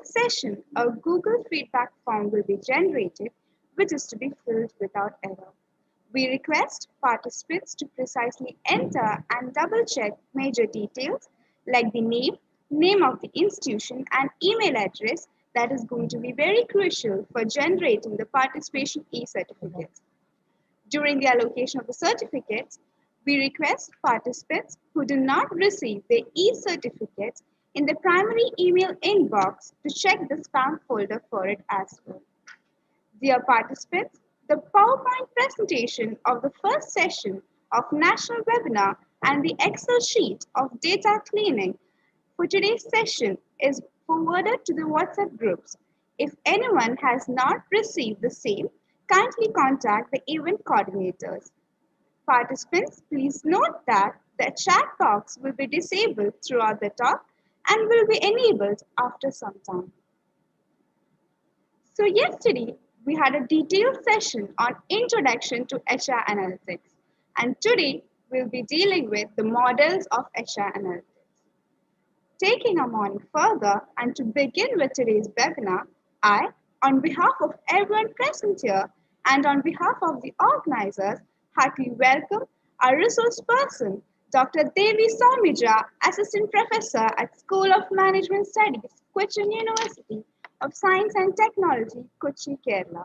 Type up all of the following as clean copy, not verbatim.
session, a Google feedback form will be generated, which is to be filled without error. We request participants to precisely enter and double check major details like the name of the institution, and email address that is going to be very crucial for generating the participation e-certificates. During the allocation of the certificates, we request participants who do not receive their e-certificates in the primary email inbox to check the spam folder for it as well. Dear participants, the PowerPoint presentation of the first session of national webinar and the Excel sheet of data cleaning for today's session is forwarded to the WhatsApp groups. If anyone has not received the same, kindly contact the event coordinators. Participants, please note that the chat box will be disabled throughout the talk and will be enabled after some time. So yesterday, we had a detailed session on Introduction to HR Analytics, and today we'll be dealing with the models of HR Analytics. Taking a morning further, and to begin with today's webinar, I, on behalf of everyone present here and on behalf of the organizers, heartily welcome our resource person, Dr. Devi Soumitra, Assistant Professor at School of Management Studies, Cochin University of Science and Technology, Kochi, Kerala.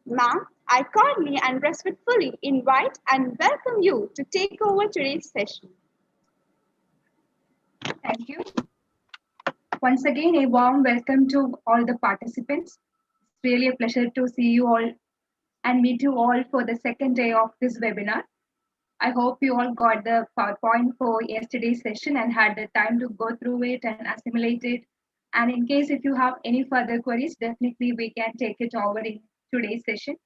Ma'am, I cordially and respectfully invite and welcome you to take over today's session. Thank you. Once again, a warm welcome to all the participants. It's really a pleasure to see you all and meet you all for the second day of this webinar. I hope you all got the PowerPoint for yesterday's session and had the time to go through it and assimilate it. And in case if you have any further queries, definitely we can take it over in today's session.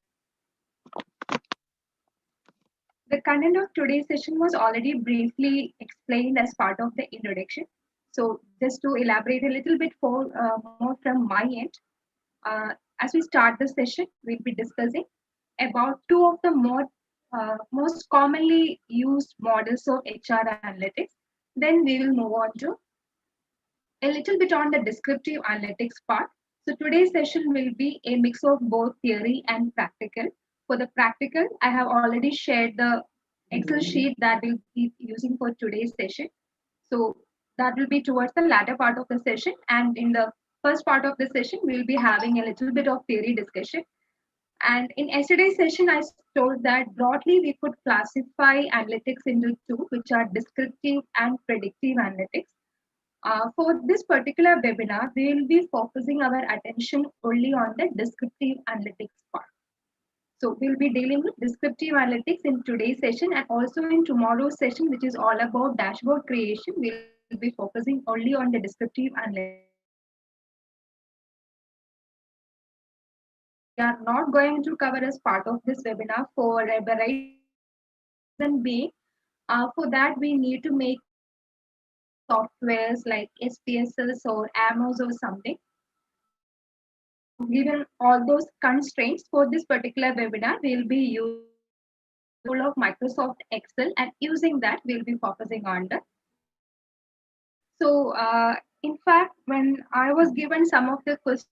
The content of today's session was already briefly explained as part of the introduction. So just to elaborate a little bit more from my end, as we start the session, we'll be discussing about two of the most commonly used models of HR analytics. Then we will move on to a little bit on the descriptive analytics part. So today's session will be a mix of both theory and practical. For the practical, I have already shared the Excel sheet that we'll be using for today's session. So that will be towards the latter part of the session. And in the first part of the session, we'll be having a little bit of theory discussion. And in yesterday's session, I told that broadly we could classify analytics into two, which are descriptive and predictive analytics. For this particular webinar, we will be focusing our attention only on the descriptive analytics part. So we'll be dealing with descriptive analytics in today's session, and also in tomorrow's session, which is all about dashboard creation. We'll be focusing only on the descriptive analytics. We are not going to cover as part of this webinar for a variety reason being. For that, we need to make softwares like SPSS or AMOS or something. Given all those constraints for this particular webinar, we'll be using the tool of Microsoft Excel, and using that, we'll be focusing on the. So, in fact, when I was given some of the questions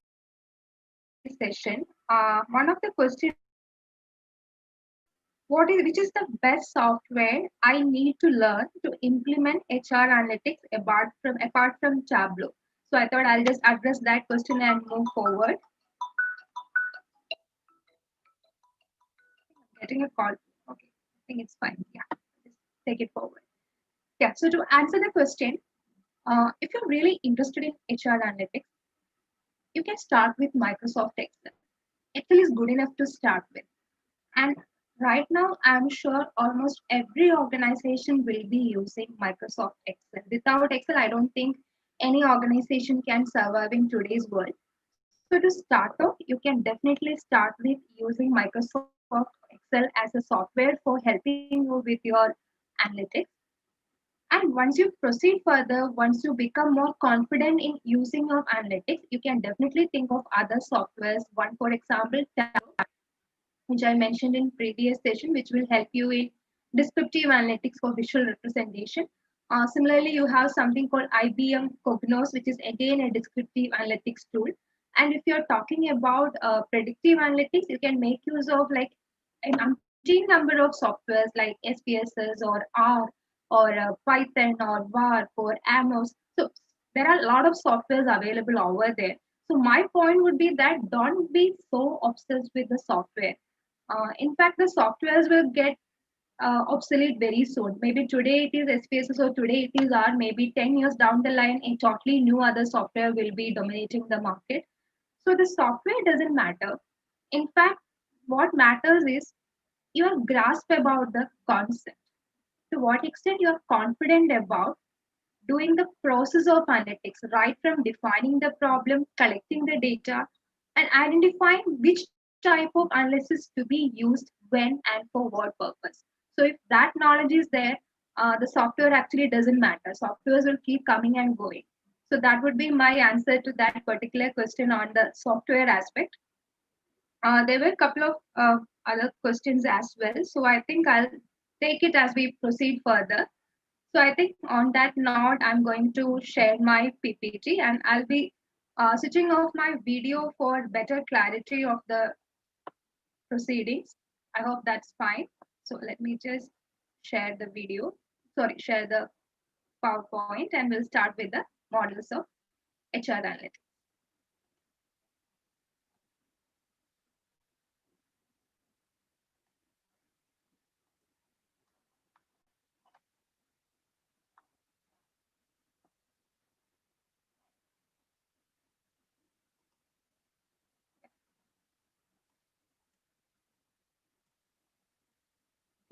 session, one of the questions, which is the best software I need to learn to implement HR analytics apart from Tableau? So I thought I'll just address that question and move forward. Getting a call. Okay, I think it's fine. Yeah, just take it forward. Yeah, so to answer the question, if you're really interested in HR analytics, you can start with Microsoft Excel. Excel is good enough to start with. And right now, I'm sure almost every organization will be using Microsoft Excel. Without Excel, I don't think any organization can survive in today's world. So to start off, you can definitely start with using Microsoft Excel as a software for helping you with your analytics. And once you proceed further, once you become more confident in using your analytics, you can definitely think of other softwares. One, for example, Tableau, which I mentioned in previous session, which will help you in descriptive analytics for visual representation. Similarly, you have something called IBM Cognos, which is again a descriptive analytics tool. And if you're talking about predictive analytics, you can make use of like an umpteen number of softwares like SPSS or R or Python or VARP or Amos. So there are a lot of softwares available over there. So my point would be that don't be so obsessed with the software. In fact, the softwares will get obsolete very soon. Maybe today it is SPSS or today it is R. Maybe 10 years down the line, a totally new other software will be dominating the market. So the software doesn't matter. In fact, what matters is your grasp about the concept. To what extent you are confident about doing the process of analytics, right from defining the problem, collecting the data, and identifying which type of analysis to be used when and for what purpose. So if that knowledge is there, the software actually doesn't matter. Softwares will keep coming and going. So that would be my answer to that particular question on the software aspect. There were a couple of other questions as well. So I think I'll take it as we proceed further. So I think on that note, I'm going to share my PPT and I'll be switching off my video for better clarity of the proceedings. I hope that's fine. So let me just share the video, sorry, share the PowerPoint and we'll start with the models of HR analytics.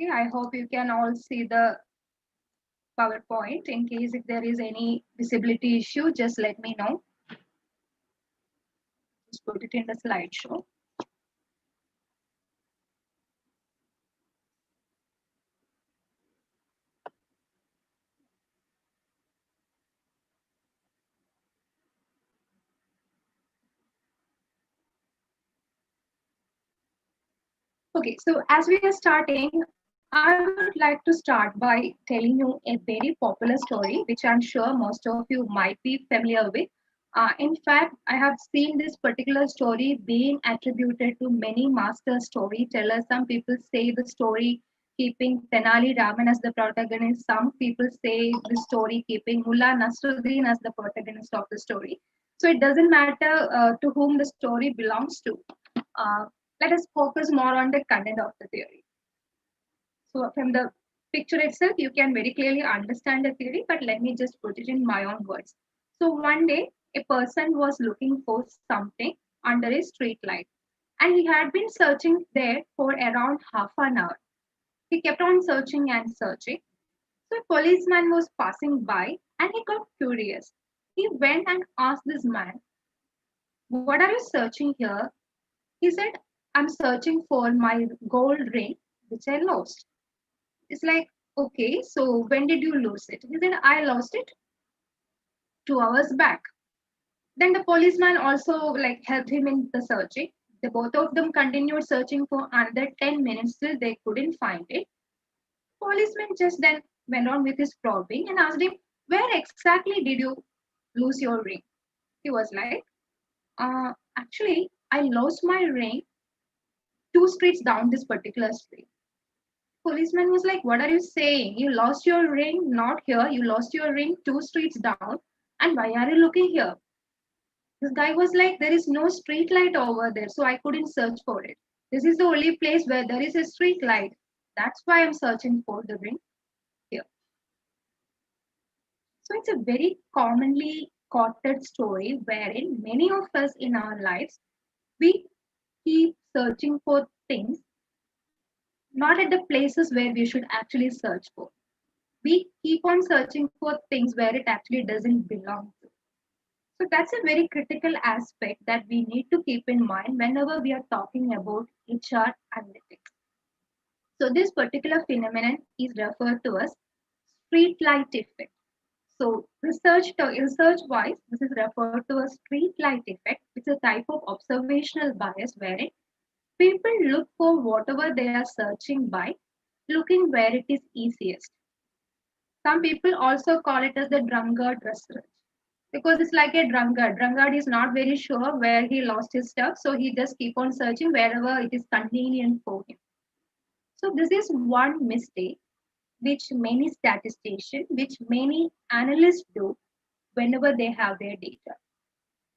Okay, I hope you can all see the PowerPoint. In case if there is any visibility issue, just let me know. Just put it in the slideshow. Okay, so as we are starting, I would like to start by telling you a very popular story, which I'm sure most of you might be familiar with. In fact, I have seen this particular story being attributed to many master storytellers. Some people say the story keeping Tenali Raman as the protagonist. Some people say the story keeping Mullah Nasruddin as the protagonist of the story. So it doesn't matter to whom the story belongs to. Uh, Let us focus more on the content of the theory. So from the picture itself, you can very clearly understand the theory, but let me just put it in my own words. So one day, a person was looking for something under a street light, and he had been searching there for around half an hour. He kept on searching and searching. So a policeman was passing by, and he got curious. He went and asked this man, "What are you searching here?" He said, "I'm searching for my gold ring, which I lost." It's like, okay, so when did you lose it? He said, "I lost it 2 hours back." Then the policeman also like helped him in the searching. The both of them continued searching for another 10 minutes till they couldn't find it. Policeman just then went on with his probing and asked him, "Where exactly did you lose your ring?" He was like, actually, I lost my ring 2 streets down this particular street." Policeman was like, "What are you saying? You lost your ring not here, you lost your ring 2 streets down, and why are you looking here?" This guy was like, "There is no street light over there, so I couldn't search for it. This is the only place where there is a street light. That's why I'm searching for the ring here." So it's a very commonly quoted story wherein many of us in our lives, we keep searching for things not at the places where we should actually search for. We keep on searching for things where it actually doesn't belong to. So that's a very critical aspect that we need to keep in mind whenever we are talking about HR analytics. So this particular phenomenon is referred to as street light effect. So research wise, this is referred to as street light effect. It's a type of observational bias wherein people look for whatever they are searching by, looking where it is easiest. Some people also call it as the drunkard research because it's like a drunkard. Drunkard is not very sure where he lost his stuff, so he just keep on searching wherever it is convenient for him. So this is one mistake which many statisticians, which many analysts do whenever they have their data.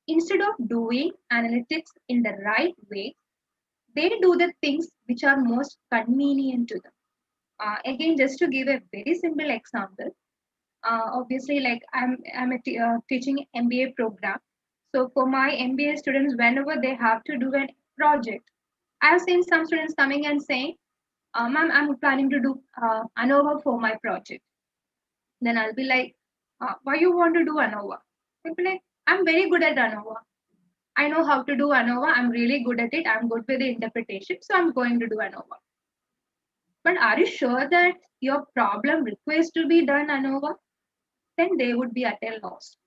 Instead of doing analytics in the right way, they do the things which are most convenient to them. Again, just to give a very simple example, obviously, like I'm teaching MBA program. So for my MBA students, whenever they have to do a project, I've seen some students coming and saying, "Ma'am, I'm planning to do ANOVA for my project." Then I'll be like, "Why you want to do ANOVA?" They'll be like, "I'm very good at ANOVA. I know how to do ANOVA. I'm really good at it. I'm good with the interpretation, so I'm going to do ANOVA." But are you sure that your problem requires to be done ANOVA? Then they would be at a loss.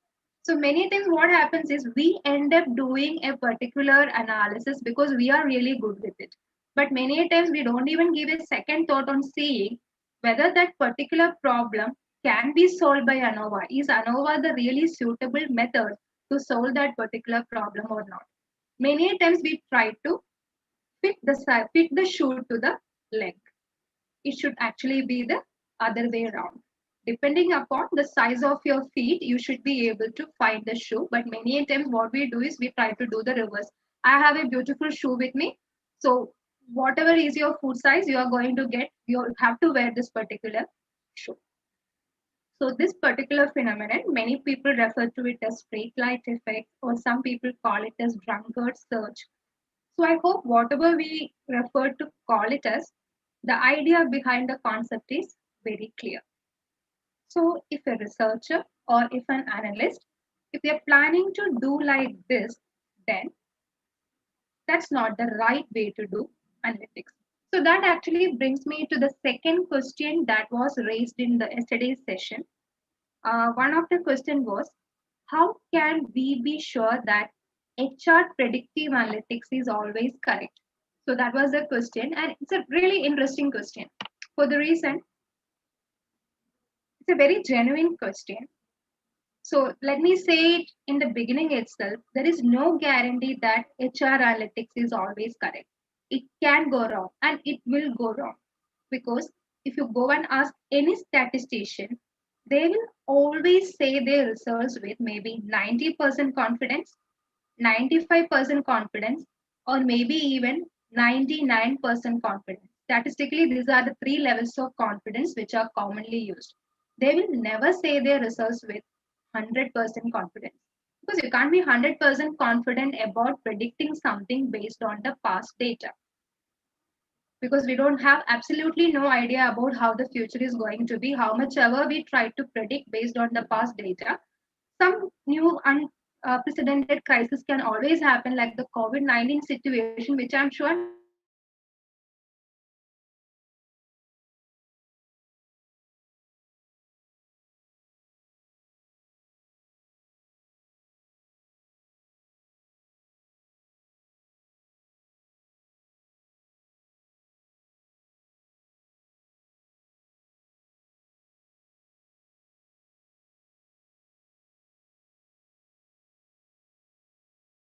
So many times what happens is we end up doing a particular analysis because we are really good with it. But many times we don't even give a second thought on seeing whether that particular problem can be solved by ANOVA. Is ANOVA the really suitable method to solve that particular problem or not? Many times we try to fit the shoe to the leg. It should actually be the other way around. Depending upon the size of your feet, you should be able to find the shoe. But many times, what we do is we try to do the reverse. I have a beautiful shoe with me. So, whatever is your foot size, you are going to get, you have to wear this particular shoe. So, this particular phenomenon, many people refer to it as straight light effect, or some people call it as drunkard search. So I hope whatever we refer to call it as, the idea behind the concept is very clear. So if a researcher or if an analyst, if they're planning to do like this, then that's not the right way to do analytics. So that actually brings me to the second question that was raised in the yesterday's session. One of the question was, how can we be sure that HR predictive analytics is always correct? So that was the question, and it's a really interesting question. For the reason, it's a very genuine question. So let me say it in the beginning itself, there is no guarantee that HR analytics is always correct. It can go wrong and it will go wrong because if you go and ask any statistician, they will always say their results with maybe 90% confidence, 95% confidence, or maybe even 99% confidence. Statistically, these are the three levels of confidence which are commonly used. They will never say their results with 100% confidence because you can't be 100% confident about predicting something based on the past data because we don't have absolutely no idea about how the future is going to be. How much ever we try to predict based on the past data, some new unprecedented crisis can always happen, like the COVID-19 situation, which I'm sure none of us can predict. So we can't be 100% confident about predicting something based on the past data. So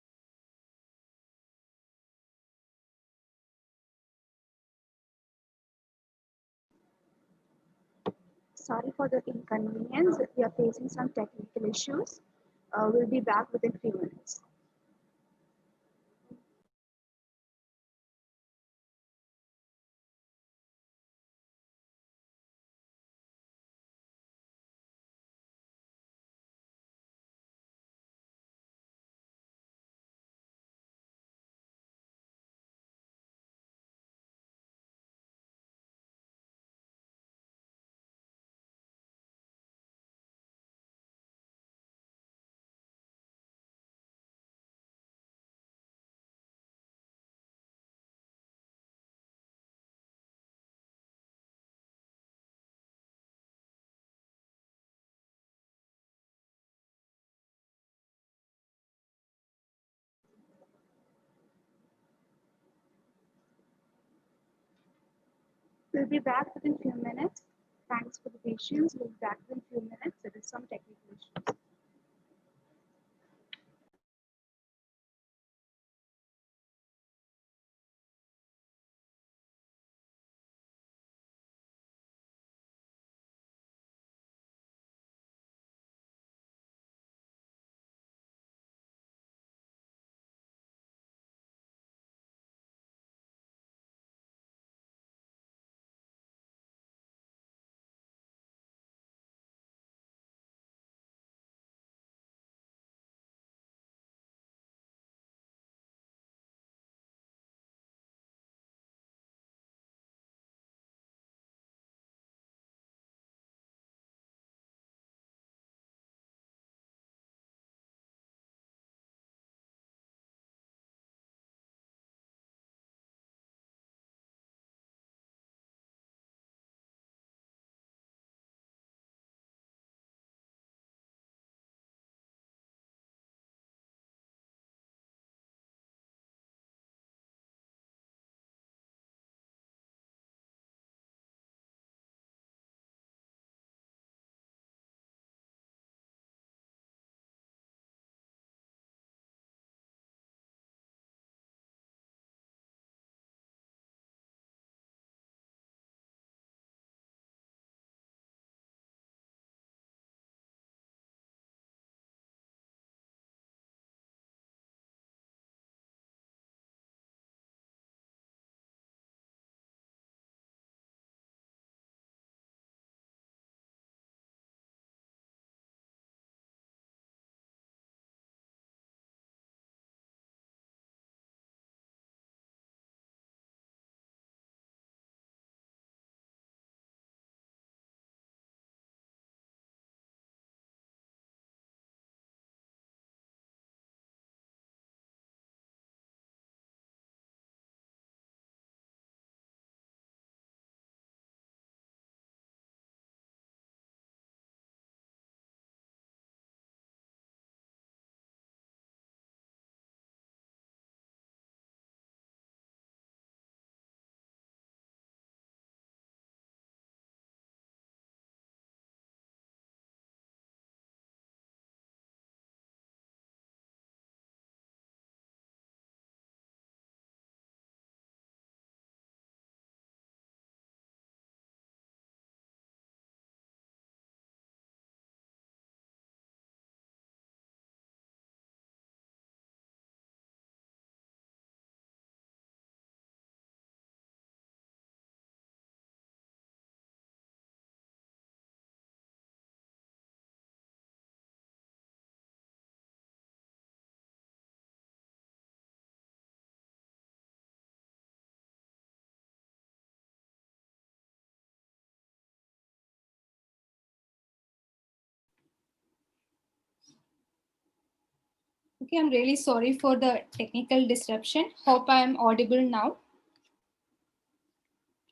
HR analytics is always correct if it is based on the past data. Sorry for the inconvenience. We are facing some technical issues. We'll be back within few minutes. We'll be back within few minutes. Thanks for the patience. We'll be back in a few minutes. There is some technical issues. Okay, I'm really sorry for the technical disruption. Hope I am audible now.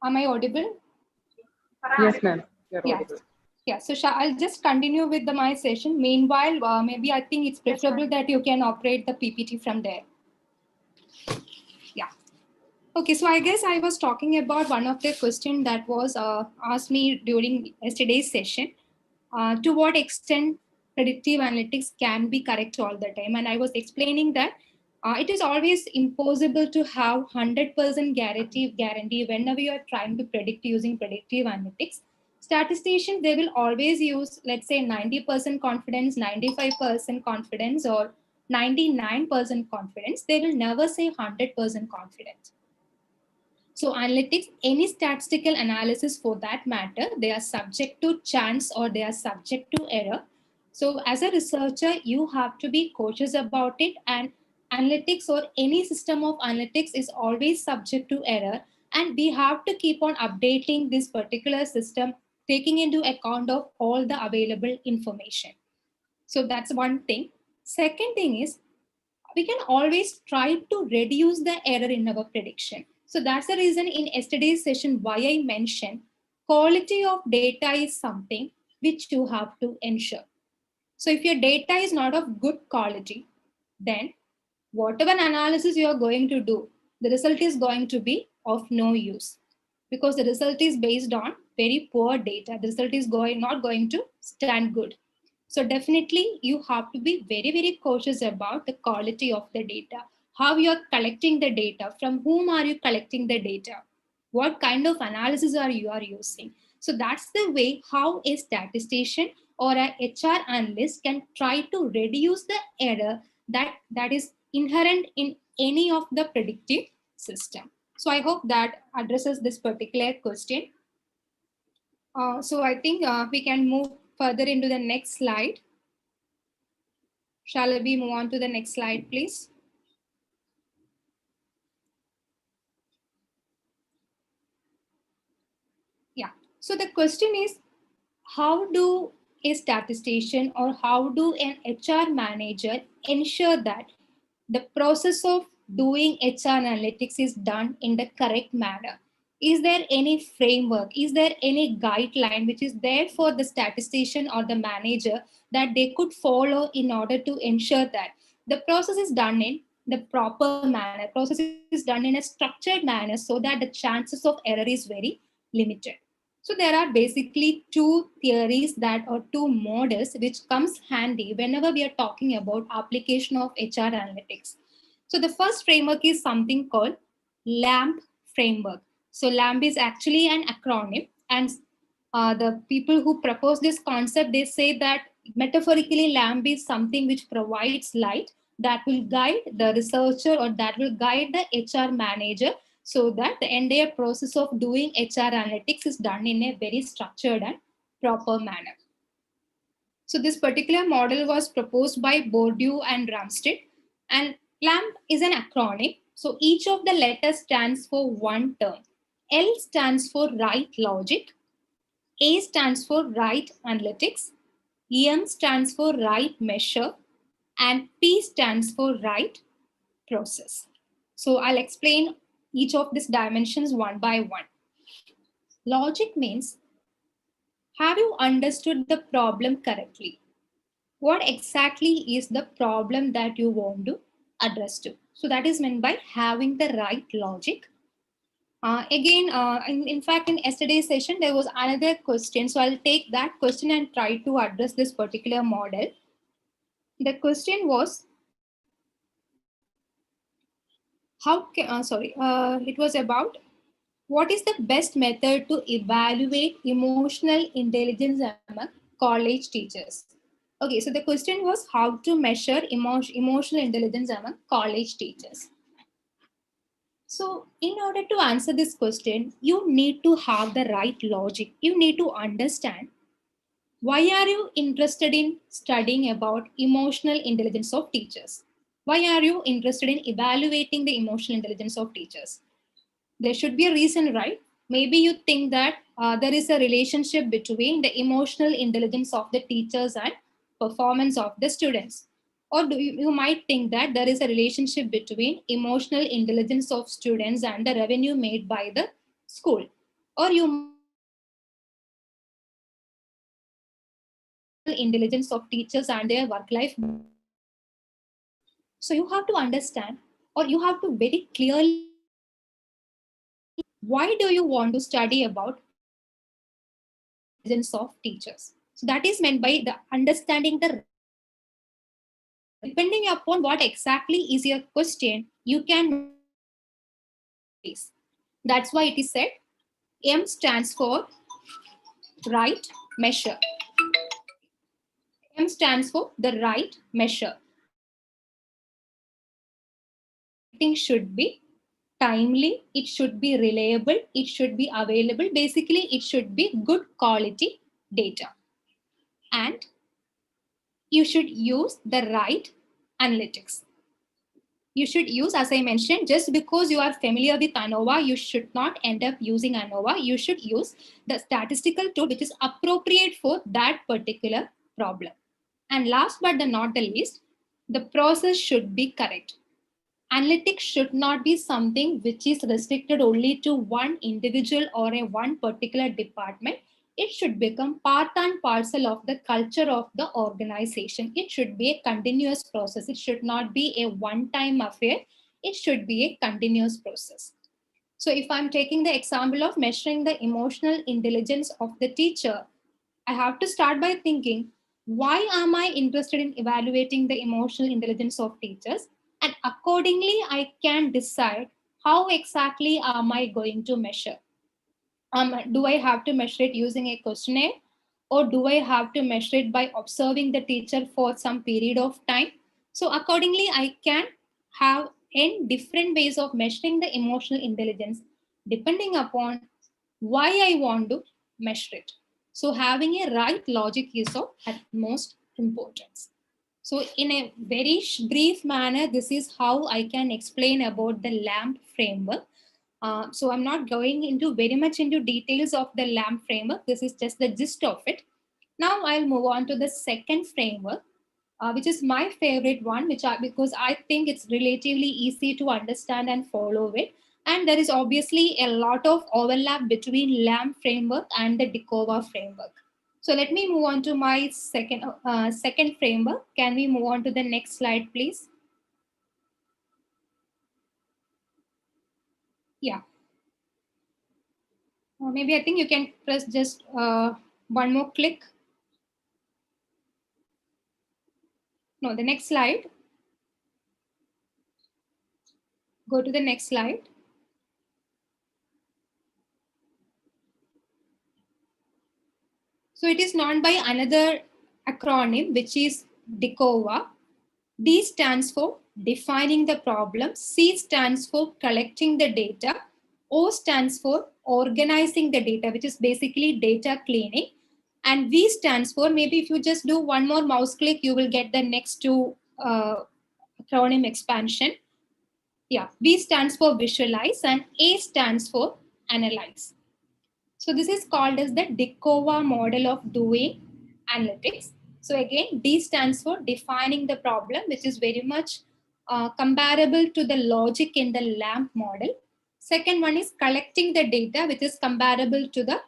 Am I audible? Yes, ma'am. You're Yeah. audible. Yeah, so I'll just continue with my session. Meanwhile, maybe I think it's preferable that you can operate the PPT from there. Yeah. Okay, so I guess I was talking about one of the questions that was asked me during yesterday's session. To what extent predictive analytics can be correct all the time? And I was explaining that it is always impossible to have 100% guarantee whenever you are trying to predict using predictive analytics. Statisticians, they will always use, let's say, 90% confidence, 95% confidence, or 99% confidence. They will never say 100% confidence. So analytics, any statistical analysis for that matter, they are subject to chance or they are subject to error. So as a researcher, you have to be cautious about it, and analytics or any system of analytics is always subject to error. And we have to keep on updating this particular system, taking into account of all the available information. So that's one thing. Second thing is, we can always try to reduce the error in our prediction. So that's the reason in yesterday's session why I mentioned quality of data is something which you have to ensure. So if your data is not of good quality, then whatever analysis you are going to do, the result is going to be of no use, because the result is based on very poor data, the result is not going to stand good. So definitely you have to be very, very cautious about the quality of the data, how you are collecting the data, from whom are you collecting the data, what kind of analysis are you using. So that's the way how a statistician or a HR analyst can try to reduce the error that is inherent in any of the predictive system. So I hope that addresses this particular question. So I think we can move further into the next slide. Shall we move on to the next slide, please? Yeah. So the question is, how do a statistician or how do an HR manager ensure that the process of doing HR analytics is done in the correct manner? Is there any framework? Is there any guideline which is there for the statistician or the manager that they could follow in order to ensure that the process is done in the proper manner, process is done in a structured manner so that the chances of error is very limited? So there are basically two theories that or two models which comes handy whenever we are talking about application of HR analytics. So the first framework is something called LAMP framework. So LAMP is actually an acronym, and the people who propose this concept, they say that metaphorically LAMP is something which provides light that will guide the researcher or that will guide the HR manager so that the entire process of doing HR analytics is done in a very structured and proper manner. So this particular model was proposed by Bourdieu and Ramstead, and LAMP is an acronym. So each of the letters stands for one term. L stands for right logic, A stands for right analytics, M stands for right measure, and P stands for right process. So I'll explain each of these dimensions one by one. Logic means, have you understood the problem correctly? What exactly is the problem that you want to address to? So that is meant by having the right logic. In fact, in yesterday's session, there was another question. So I'll take that question and try to address this particular model. The question was, it was about what is the best method to evaluate emotional intelligence among college teachers? Okay, so the question was how to measure emotional intelligence among college teachers. So in order to answer this question, you need to have the right logic. You need to understand, why are you interested in studying about emotional intelligence of teachers? Why are you interested in evaluating the emotional intelligence of teachers? There should be a reason, right? Maybe you think that there is a relationship between the emotional intelligence of the teachers and performance of the students. Or you might think that there is a relationship between emotional intelligence of students and the revenue made by the school. Or you intelligence of teachers and their work-life. So you have to understand, or you have to very clearly, why do you want to study about intelligence of teachers? So that is meant by the understanding the, depending upon what exactly is your question, you can. That's why it is said M stands for right measure. M stands for the right measure. Everything should be timely, it should be reliable, it should be available. Basically, it should be good quality data. And you should use the right analytics. You should use, as I mentioned, just because you are familiar with ANOVA, you should not end up using ANOVA. You should use the statistical tool which is appropriate for that particular problem. And last but not the least, the process should be correct. Analytics should not be something which is restricted only to one individual or a one particular department. It should become part and parcel of the culture of the organization. It should be a continuous process. It should not be a one-time affair. It should be a continuous process. So if I'm taking the example of measuring the emotional intelligence of the teacher, I have to start by thinking, why am I interested in evaluating the emotional intelligence of teachers? And accordingly, I can decide how exactly am I going to measure. Do I have to measure it using a questionnaire, or do I have to measure it by observing the teacher for some period of time? So accordingly, I can have n different ways of measuring the emotional intelligence depending upon why I want to measure it. So having a right logic is of utmost importance. So in a very brief manner, this is how I can explain about the LAMP framework. So I'm not going into very much into details of the LAMP framework. This is just the gist of it. Now I'll move on to the second framework, which is my favorite one, because I think it's relatively easy to understand and follow it. And there is obviously a lot of overlap between LAMP framework and the DICOVA framework. So let me move on to my second framework. Can we move on to the next slide, please? Yeah. Maybe I think you can press just one more click. No, the next slide. Go to the next slide. So it is known by another acronym, which is DICOVA. D stands for defining the problem. C stands for collecting the data. O stands for organizing the data, which is basically data cleaning. And V stands for, maybe if you just do one more mouse click, you will get the next two acronym expansion. Yeah, V stands for visualize and A stands for analyze. So this is called as the DICOVA model of doing analytics. So again, D stands for defining the problem, which is very much comparable to the logic in the LAMP model. Second one is collecting the data, which is comparable to the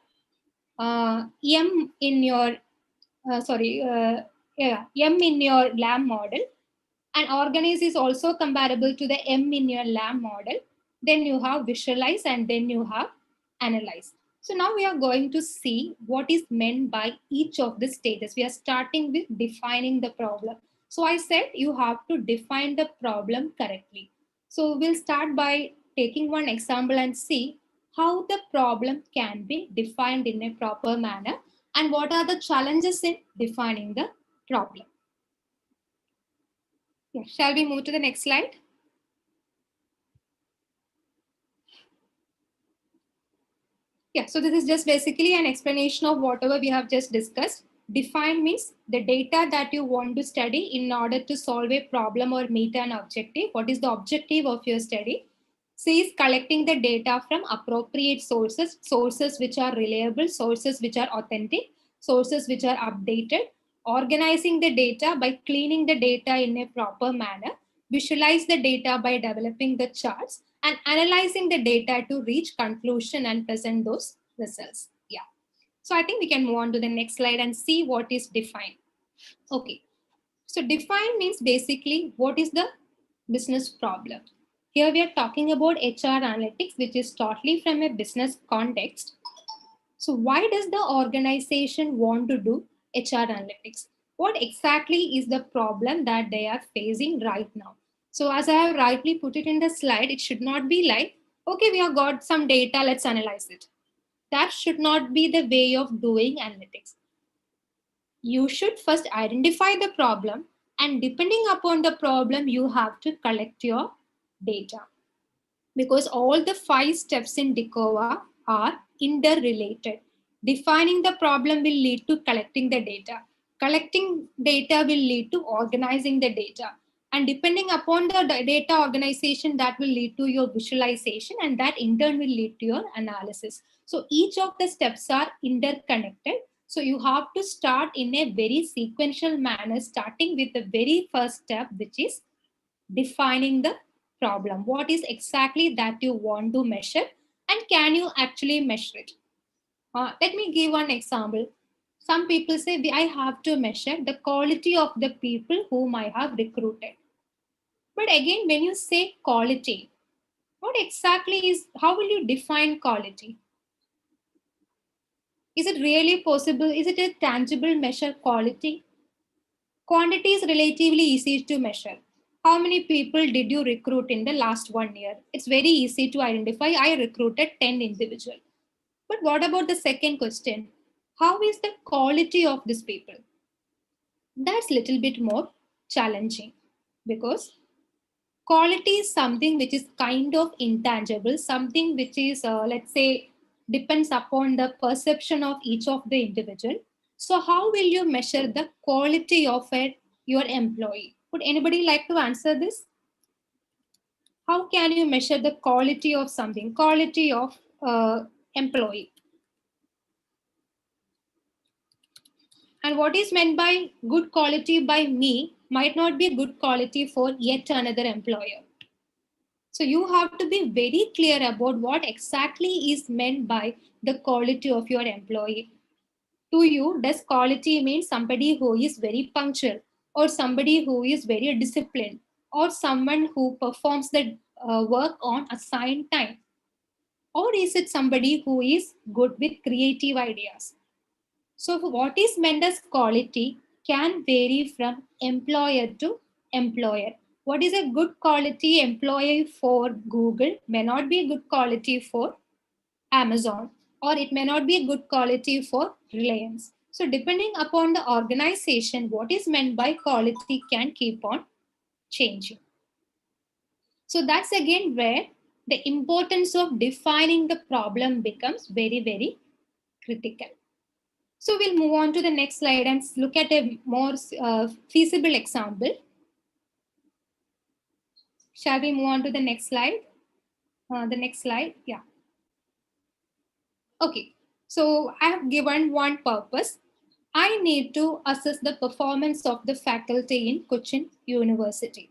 M in your, M in your LAMP model. And organize is also comparable to the M in your LAMP model. Then you have visualize and then you have analyze. So now we are going to see what is meant by each of the stages. We are starting with defining the problem. So I said you have to define the problem correctly. So we'll start by taking one example and see how the problem can be defined in a proper manner and what are the challenges in defining the problem. Yeah. Shall we move to the next slide? Yeah, so this is just basically an explanation of whatever we have just discussed. Define means the data that you want to study in order to solve a problem or meet an objective. What is the objective of your study? C is collecting the data from appropriate sources, sources which are reliable, sources which are authentic, sources which are updated, organizing the data by cleaning the data in a proper manner, visualize the data by developing the charts, and analyzing the data to reach conclusion and present those results. Yeah. So I think we can move on to the next slide and see what is defined. Okay. So define means basically what is the business problem. Here we are talking about HR analytics, which is totally from a business context. So why does the organization want to do HR analytics? What exactly is the problem that they are facing right now? So as I have rightly put it in the slide, it should not be like, okay, we have got some data, let's analyze it. That should not be the way of doing analytics. You should first identify the problem, and depending upon the problem, you have to collect your data. Because all the 5 steps in DICOVA are interrelated. Defining the problem will lead to collecting the data. Collecting data will lead to organizing the data. And depending upon the data organization, that will lead to your visualization, and that in turn will lead to your analysis. So each of the steps are interconnected. So you have to start in a very sequential manner, starting with the very first step, which is defining the problem. What is exactly that you want to measure, and can you actually measure it? Let me give one example. Some people say, I have to measure the quality of the people whom I have recruited. But again, when you say quality, What exactly is, how will you define quality? Is it really possible? Is it a tangible measure quality? Quantity is relatively easy to measure. How many people did you recruit in the last 1 year? It's very easy to identify. I recruited 10 individuals. But what about the second question? How is the quality of these people? That's a little bit more challenging because quality is something which is kind of intangible, something which is, let's say, depends upon the perception of each of the individual. So how will you measure the quality of your employee? Would anybody like to answer this? How can you measure the quality of something, quality of employee? And what is meant by good quality by me might not be good quality for yet another employer. So you have to be very clear about what exactly is meant by the quality of your employee. To you, does quality mean somebody who is very punctual, or somebody who is very disciplined, or someone who performs the work on assigned time? Or is it somebody who is good with creative ideas? So what is meant as quality can vary from employer to employer. What is a good quality employee for Google may not be a good quality for Amazon, or it may not be a good quality for Reliance. So depending upon the organization, what is meant by quality can keep on changing. So that's again where the importance of defining the problem becomes very, very critical. So we'll move on to the next slide and look at a more feasible example. Shall we move on to the next slide? Yeah. Okay. So I have given one purpose. I need to assess the performance of the faculty in Cochin University.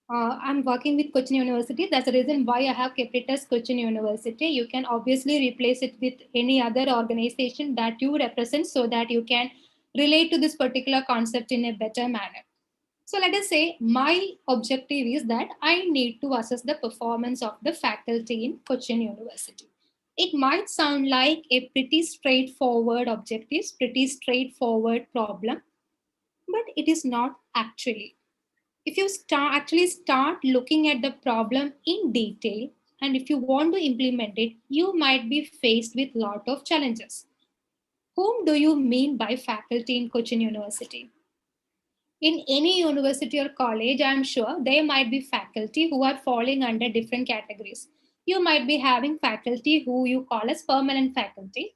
I'm working with Cochin University. That's the reason why I have kept it as Cochin University. You can obviously replace it with any other organization that you represent so that you can relate to this particular concept in a better manner. So let us say my objective is that I need to assess the performance of the faculty in Cochin University. It might sound like a pretty straightforward objective, pretty straightforward problem, but it is not actually. If you actually start looking at the problem in detail, and if you want to implement it, you might be faced with a lot of challenges. Whom do you mean by faculty in Cochin University? In any university or college, I'm sure there might be faculty who are falling under different categories. You might be having faculty who you call as permanent faculty.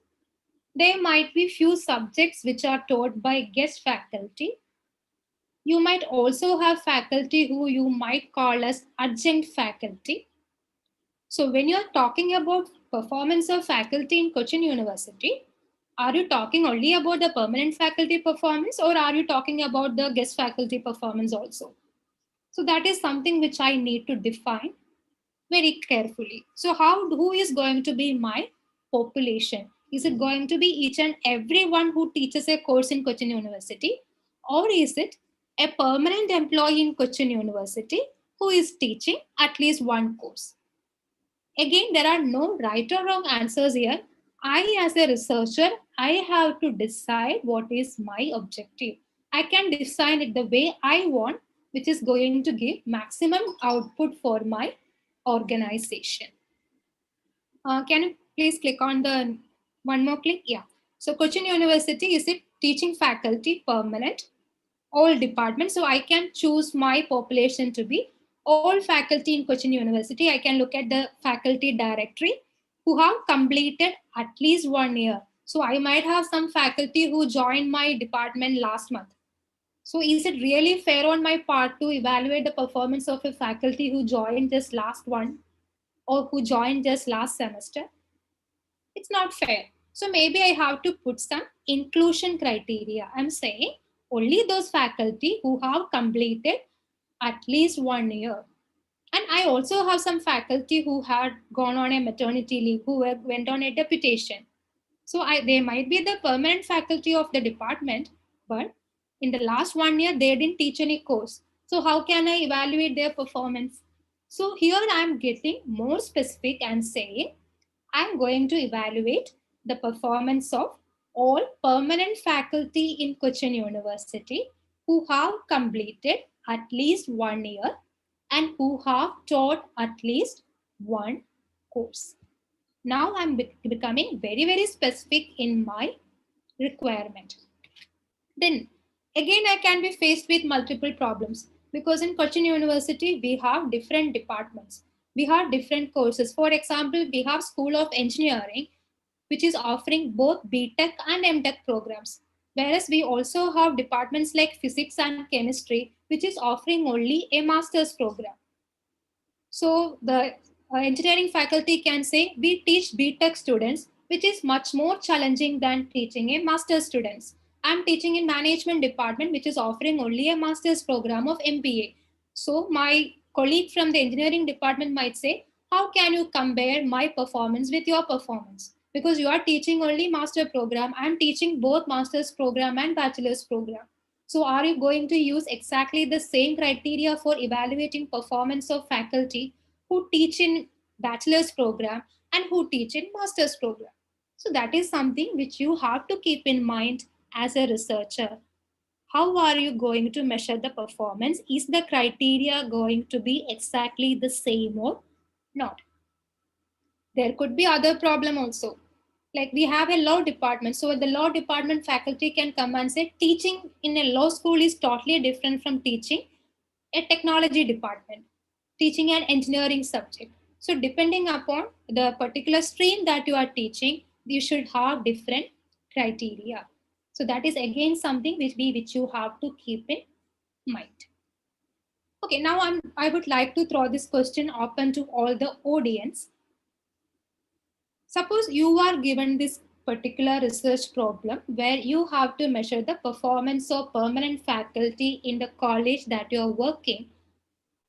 There might be few subjects which are taught by guest faculty. You might also have faculty who you might call as adjunct faculty. So when you're talking about performance of faculty in Cochin University, are you talking only about the permanent faculty performance, or are you talking about the guest faculty performance also? So that is something which I need to define very carefully. So who is going to be my population? Is it going to be each and everyone who teaches a course in Cochin University? Or is it a permanent employee in Cochin University who is teaching at least one course? Again, there are no right or wrong answers here. I, as a researcher, I have to decide what is my objective. I can design it the way I want, which is going to give maximum output for my organization. Can you please click on the one more click? Yeah. So Cochin University is it teaching faculty permanent, all departments. So I can choose my population to be all faculty in Cochin University. I can look at the faculty directory who have completed at least 1 year. So I might have some faculty who joined my department last month. So is it really fair on my part to evaluate the performance of a faculty who joined just last one or who joined just last semester? It's not fair. So maybe I have to put some inclusion criteria. I'm saying only those faculty who have completed at least 1 year. And I also have some faculty who had gone on a maternity leave, who went on a deputation. So they might be the permanent faculty of the department, but in the last 1 year, they didn't teach any course. So how can I evaluate their performance? So here I'm getting more specific and saying I'm going to evaluate the performance of all permanent faculty in Cochin University who have completed at least 1 year and who have taught at least one course. Now I'm becoming very, very specific in my requirement. Then again, I can be faced with multiple problems because in Cochin University, we have different departments. We have different courses. For example, we have School of Engineering, which is offering both BTech and MTech programs. Whereas we also have departments like Physics and Chemistry, which is offering only a master's program. So the engineering faculty can say, we teach BTech students, which is much more challenging than teaching a master's students. I'm teaching in management department, which is offering only a master's program of MBA. So my colleague from the engineering department might say, how can you compare my performance with your performance? Because you are teaching only master program, I'm teaching both master's program and bachelor's program. So are you going to use exactly the same criteria for evaluating performance of faculty who teach in bachelor's program and who teach in master's program? So that is something which you have to keep in mind as a researcher. How are you going to measure the performance? Is the criteria going to be exactly the same or not? There could be other problem also. Like we have a law department. So the law department faculty can come and say teaching in a law school is totally different from teaching a technology department, teaching an engineering subject. So depending upon the particular stream that you are teaching, you should have different criteria. So that is again something which you have to keep in mind. Okay, now I would like to throw this question open to all the audience. Suppose you are given this particular research problem where you have to measure the performance of permanent faculty in the college that you are working.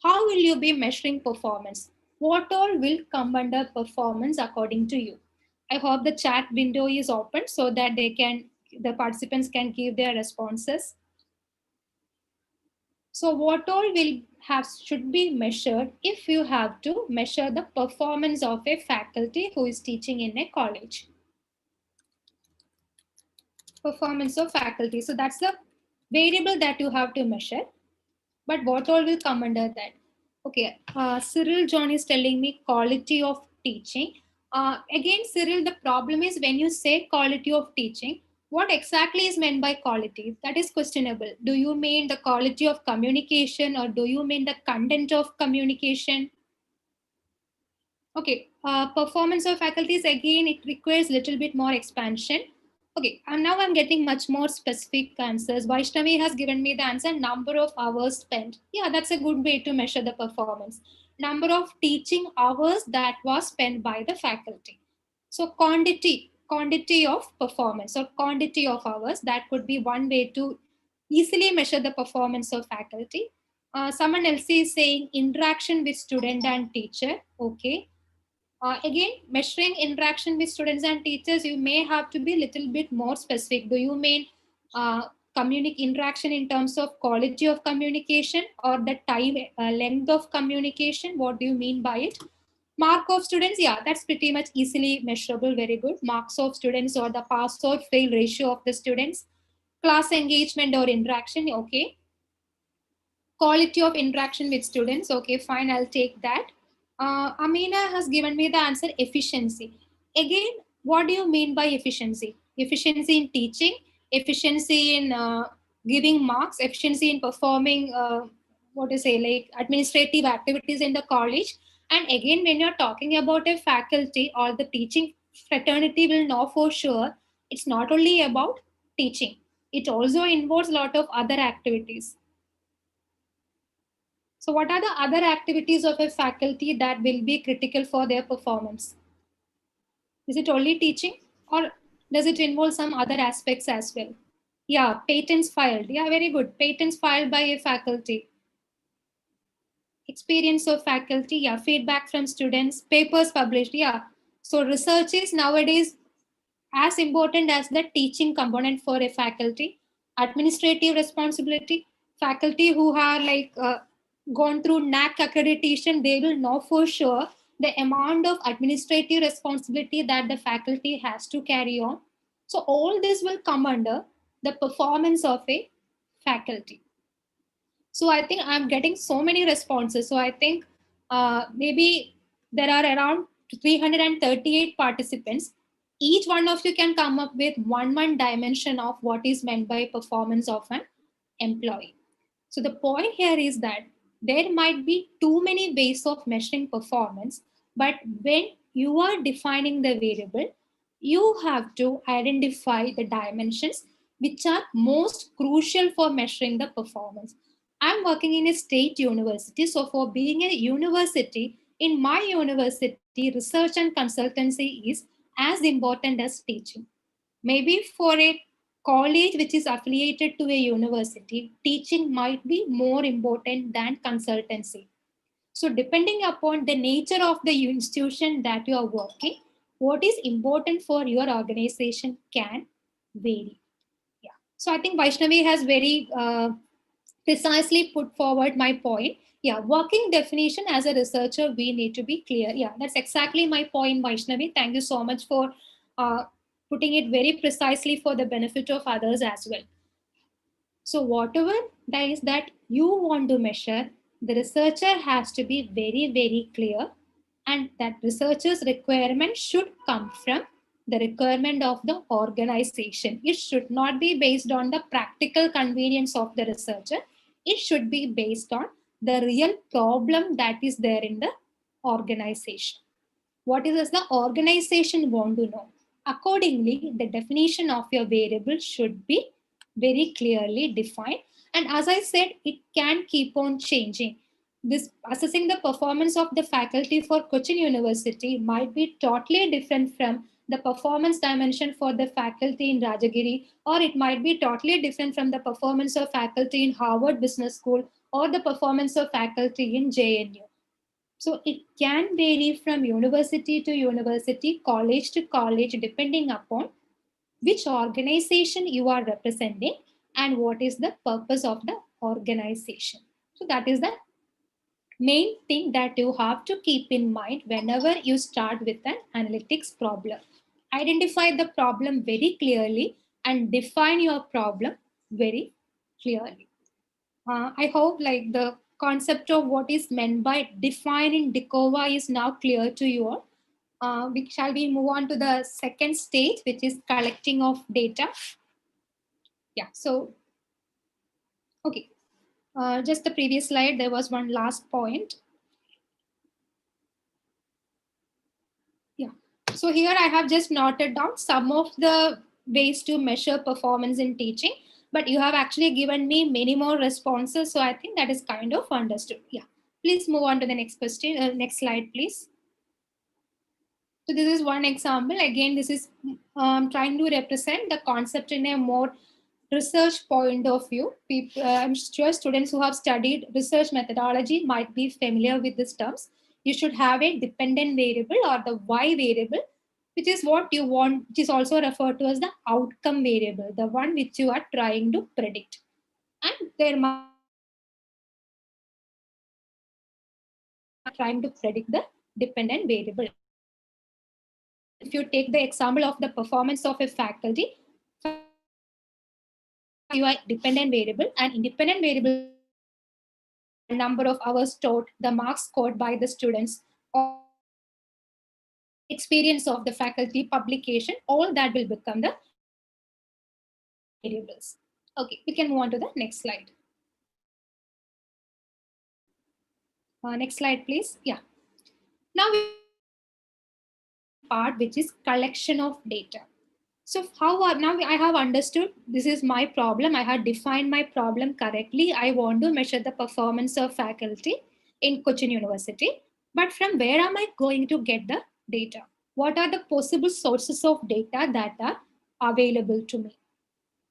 How will you be measuring performance? What all will come under performance according to you? I hope the chat window is open so that the participants can give their responses. So what all should be measured if you have to measure the performance of a faculty who is teaching in a college? Performance of faculty. So that's the variable that you have to measure. But what all will come under that? Okay, Cyril John is telling me quality of teaching. Again, Cyril, the problem is when you say quality of teaching, what exactly is meant by quality? That is questionable. Do you mean the quality of communication or do you mean the content of communication? Okay, performance of faculties, again, it requires a little bit more expansion. Okay, and now I'm getting much more specific answers. Vaishnavi has given me the answer, number of hours spent. Yeah, that's a good way to measure the performance. Number of teaching hours that was spent by the faculty. So quantity of performance or quantity of hours, that could be one way to easily measure the performance of faculty. Someone else is saying interaction with student and teacher. Okay, again, measuring interaction with students and teachers, you may have to be a little bit more specific. Do you mean interaction in terms of quality of communication or the time length of communication? What do you mean by it? Mark of students, yeah, that's pretty much easily measurable. Very good. Marks of students or the pass or fail ratio of the students. Class engagement or interaction, okay. Quality of interaction with students, okay, fine, I'll take that. Amina has given me the answer efficiency. Again, what do you mean by efficiency? Efficiency in teaching, efficiency in giving marks, efficiency in performing what to say, like administrative activities in the college. And again, when you're talking about a faculty or the teaching fraternity will know for sure, it's not only about teaching. It also involves a lot of other activities. So what are the other activities of a faculty that will be critical for their performance? Is it only teaching or does it involve some other aspects as well? Yeah, patents filed. Yeah, very good. Patents filed by a faculty. Experience of faculty. Yeah, feedback from students. Papers published. Yeah. So research is nowadays as important as the teaching component for a faculty. Administrative responsibility. Faculty who are like gone through NAC accreditation, they will know for sure the amount of administrative responsibility that the faculty has to carry on. So all this will come under the performance of a faculty. So I think I'm getting so many responses. So I think maybe there are around 338 participants. Each one of you can come up with one dimension of what is meant by performance of an employee. So the point here is that there might be too many ways of measuring performance, but when you are defining the variable, you have to identify the dimensions which are most crucial for measuring the performance. I'm working in a state university, so for being a university, in my university, research and consultancy is as important as teaching. Maybe for a college which is affiliated to a university, teaching might be more important than consultancy. So depending upon the nature of the institution that you are working, what is important for your organization can vary. Yeah. So I think Vaishnavi has very precisely put forward my point. Yeah, working definition as a researcher, we need to be clear. Yeah, that's exactly my point, Vaishnavi. Thank you so much for uh, putting it very precisely for the benefit of others as well. So whatever that is that you want to measure, the researcher has to be very, very clear, and that researcher's requirement should come from the requirement of the organization. It should not be based on the practical convenience of the researcher. It should be based on the real problem that is there in the organization. What is the organization want to know? Accordingly, the definition of your variable should be very clearly defined. And as I said, it can keep on changing. This assessing the performance of the faculty for Cochin University might be totally different from the performance dimension for the faculty in Rajagiri, or it might be totally different from the performance of faculty in Harvard Business School or the performance of faculty in JNU. So it can vary from university to university, college to college, depending upon which organization you are representing and what is the purpose of the organization. So that is the main thing that you have to keep in mind whenever you start with an analytics problem. Identify the problem very clearly and define your problem very clearly. I hope like the concept of what is meant by defining DECOVA is now clear to you all. Shall we move on to the second stage, which is collecting of data? Yeah, so, okay. Just the previous slide, there was one last point. Yeah, so here I have just noted down some of the ways to measure performance in teaching, but you have actually given me many more responses. So I think that is kind of understood. Yeah, please move on to the next question. Next slide, please. So this is one example. Again, this is trying to represent the concept in a more research point of view. People, I'm sure students who have studied research methodology might be familiar with these terms. You should have a dependent variable or the Y variable, which is what you want, which is also referred to as the outcome variable, the one which you are trying to predict. And there might trying to predict the dependent variable. If you take the example of the performance of a faculty, you are dependent variable and independent variable number of hours taught, the marks scored by the students, or experience of the faculty, publication, all that will become the variables. Okay, we can move on to the next slide. Next slide, please. Yeah. Now we part which is collection of data. So now I have understood this is my problem. I have defined my problem correctly. I want to measure the performance of faculty in Cochin University. But from where am I going to get the data? What are the possible sources of data that are available to me?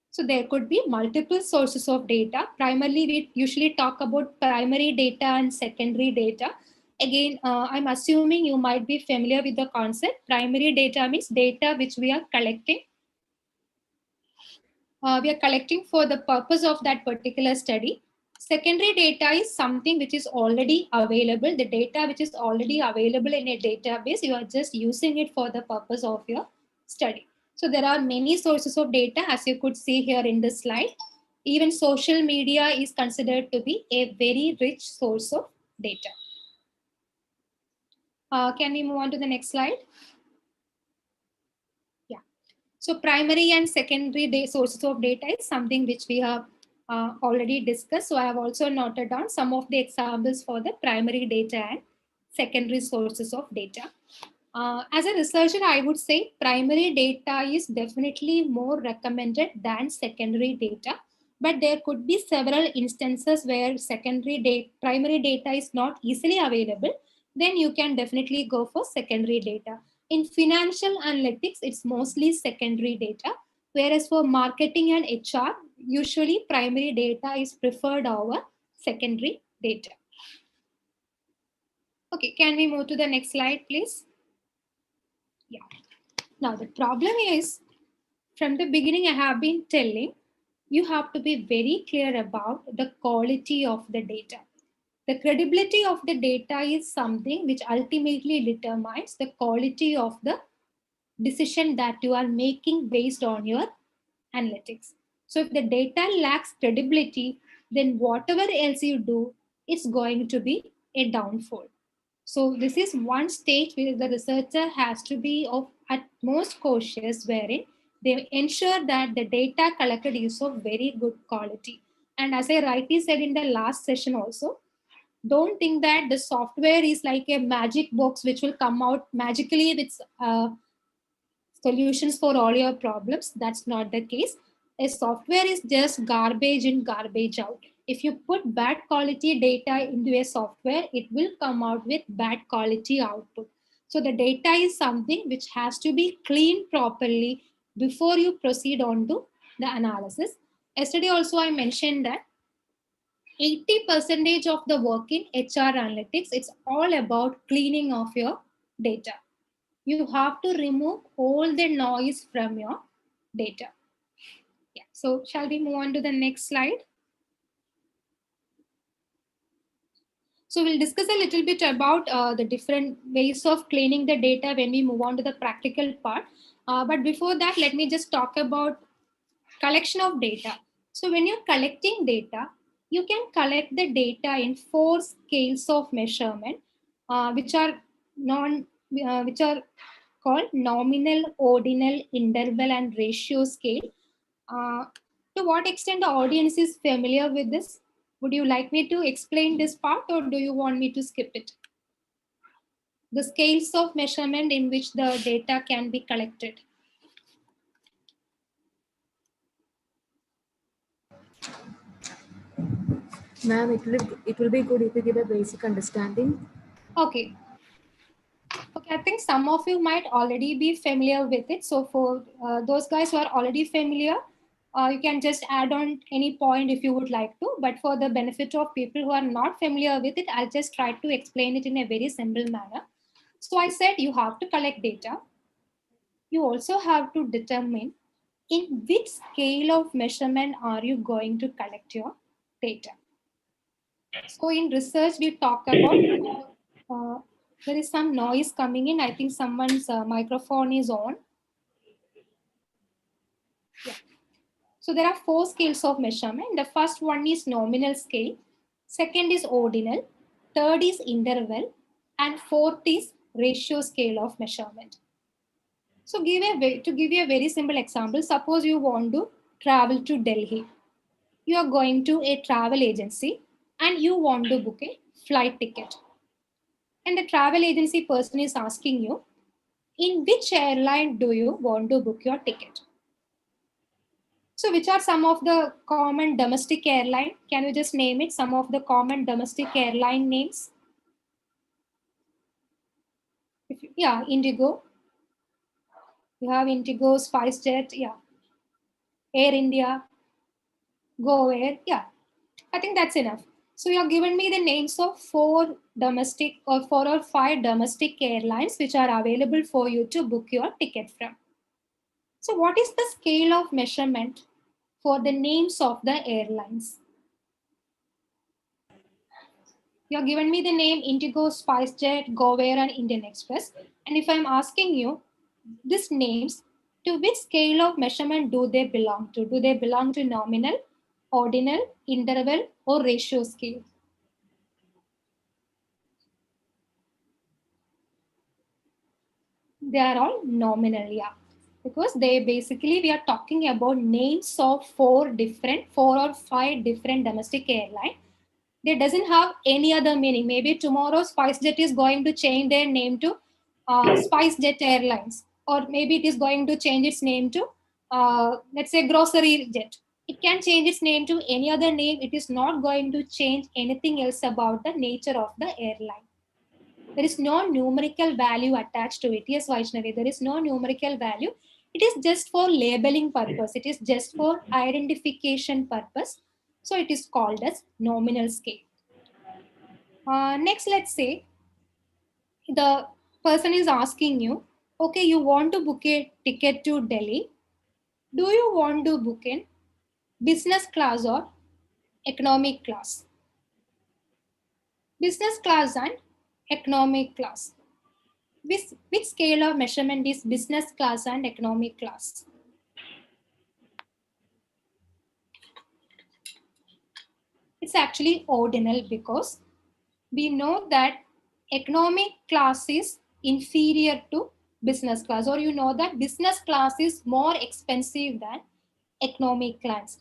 So there could be multiple sources of data. Primarily, we usually talk about primary data and secondary data. Again, I'm assuming you might be familiar with the concept. Primary data means data which we are collecting. We are collecting for the purpose of that particular study. Secondary data is something which is already available. The data which is already available in a database, you are just using it for the purpose of your study. So there are many sources of data, as you could see here in this slide. Even social media is considered to be a very rich source of data. Can we move on to the next slide? Yeah. So primary and secondary sources of data is something which we have already discussed. So I have also noted down some of the examples for the primary data and secondary sources of data. As a researcher, I would say primary data is definitely more recommended than secondary data. But there could be several instances where primary data is not easily available. Then you can definitely go for secondary data. In financial analytics, it's mostly secondary data. Whereas for marketing and HR, usually primary data is preferred over secondary data. Okay, can we move to the next slide, please? Yeah. Now, the problem is, from the beginning, I have been telling you have to be very clear about the quality of the data. The credibility of the data is something which ultimately determines the quality of the decision that you are making based on your analytics. So if the data lacks credibility, then whatever else you do, it's going to be a downfall. So this is one stage where the researcher has to be of utmost cautious, wherein they ensure that the data collected is of very good quality. And as I rightly said in the last session also, don't think that the software is like a magic box which will come out magically with solutions for all your problems. That's not the case. A software is just garbage in, garbage out. If you put bad quality data into a software, it will come out with bad quality output. So the data is something which has to be cleaned properly before you proceed on to the analysis. Yesterday also I mentioned that 80% of the work in HR analytics, it's all about cleaning of your data. You have to remove all the noise from your data. Yeah. So shall we move on to the next slide? So we'll discuss a little bit about the different ways of cleaning the data when we move on to the practical part. But before that, let me just talk about collection of data. So when you're collecting data, you can collect the data in 4 scales of measurement, which are called nominal, ordinal, interval, and ratio scale. To what extent the audience is familiar with this? Would you like me to explain this part, or do you want me to skip it? The scales of measurement in which the data can be collected. Ma'am, it will be good if you give a basic understanding. Okay. Okay, I think some of you might already be familiar with it. So for those guys who are already familiar, you can just add on any point if you would like to. But for the benefit of people who are not familiar with it, I'll just try to explain it in a very simple manner. So I said you have to collect data. You also have to determine in which scale of measurement are you going to collect your data. So in research, we talk about, there is some noise coming in. I think someone's microphone is on. Yeah. So there are 4 scales of measurement. The first one is nominal scale. Second is ordinal. Third is interval. And fourth is ratio scale of measurement. So to give you a very simple example, suppose you want to travel to Delhi. You are going to a travel agency and you want to book a flight ticket. And the travel agency person is asking you, in which airline do you want to book your ticket? So which are some of the common domestic airline? Can you just name it? Some of the common domestic airline names? Yeah, Indigo. You have Indigo, SpiceJet, yeah. Air India, Go Air, yeah. I think that's enough. So you have given me the names of 4 or 5 domestic airlines which are available for you to book your ticket from. So what is the scale of measurement for the names of the airlines? You have given me the name Indigo, SpiceJet, GoAir, and Indian Express. And if I'm asking you these names, to which scale of measurement do they belong to? Do they belong to nominal, ordinal, interval, or ratio scale? They are all nominal, yeah. Because they basically, we are talking about names of four or five different domestic airlines. They doesn't have any other meaning. Maybe tomorrow SpiceJet is going to change their name to SpiceJet Airlines, or maybe it is going to change its name to let's say Grocery Jet. It can change its name to any other name. It is not going to change anything else about the nature of the airline. There is no numerical value attached to it. Yes, Vaishnavi, there is no numerical value. It is just for labeling purpose. It is just for identification purpose. So it is called as nominal scale. Next, let's say the person is asking you, okay, you want to book a ticket to Delhi. Do you want to book in business class or economic class? Business class and economic class. Which scale of measurement is business class and economic class? It's actually ordinal, because we know that economic class is inferior to business class, or you know that business class is more expensive than economic class.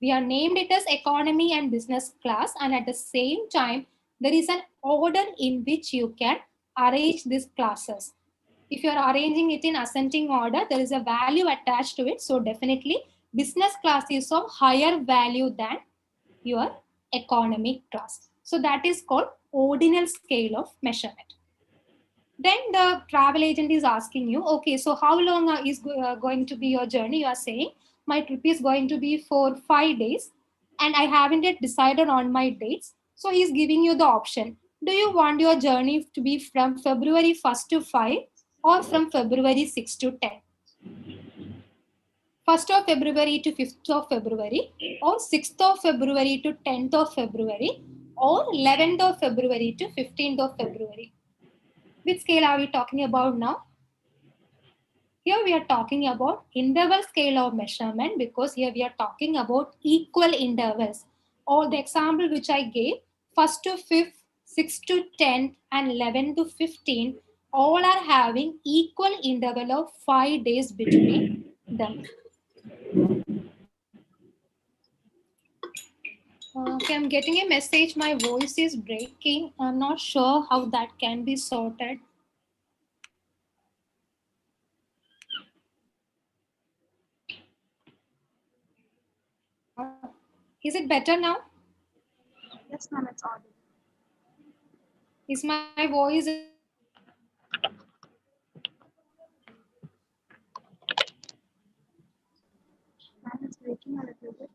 We are named it as economy and business class, and at the same time, there is an order in which you can arrange these classes. If you are arranging it in ascending order, there is a value attached to it. So definitely business class is of higher value than your economic class. So that is called ordinal scale of measurement. Then the travel agent is asking you, okay, so how long is going to be your journey? You are saying my trip is going to be for 5 days and I haven't yet decided on my dates. So he's giving you the option. Do you want your journey to be from February 1st to 5 or from February 6 to 10? 1st of February to 5th of February, or 6th of February to 10th of February, or 11th of February to 15th of February. Which scale are we talking about now? Here we are talking about interval scale of measurement, because here we are talking about equal intervals. All the example which I gave, 1st to 5th, 6th to 10th, and 11th to 15th, all are having equal interval of 5 days between them. Okay, I'm getting a message. My voice is breaking. I'm not sure how that can be sorted. Is it better now? Yes, ma'am, it's audible. Is my voice? Ma'am, it's breaking a little bit.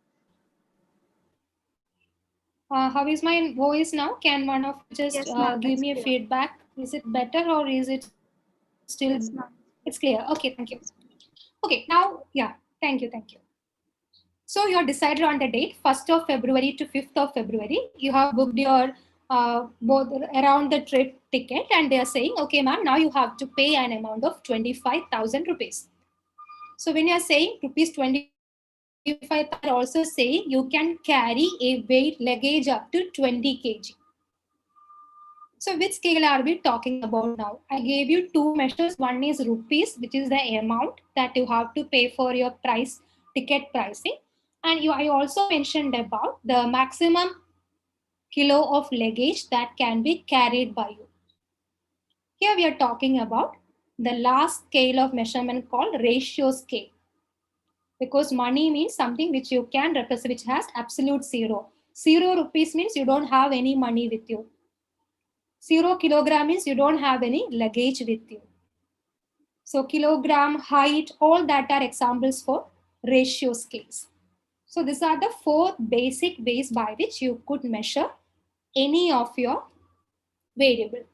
How is my voice now? Can one of you just Yes, ma'am, give it's me a clear. feedback? Is it better or is it still? Yes, ma'am. It's clear. Okay, thank you. Okay, now, yeah, thank you. So you are decided on the date, 1st of February to 5th of February. You have booked your both around the trip ticket, and they are saying, okay, ma'am, now you have to pay an amount of 25,000 rupees. So when you are saying rupees 25, are also saying you can carry a weight luggage up to 20 kg. So which scale are we talking about now? I gave you two measures. One is rupees, which is the amount that you have to pay for your ticket pricing. And I also mentioned about the maximum kilo of luggage that can be carried by you. Here we are talking about the last scale of measurement called ratio scale. Because money means something which you can represent, which has absolute zero. 0 rupees means you don't have any money with you. 0 kilogram means you don't have any luggage with you. So kilogram, height, all that are examples for ratio scales. So these are the 4 basic ways by which you could measure any of your variable.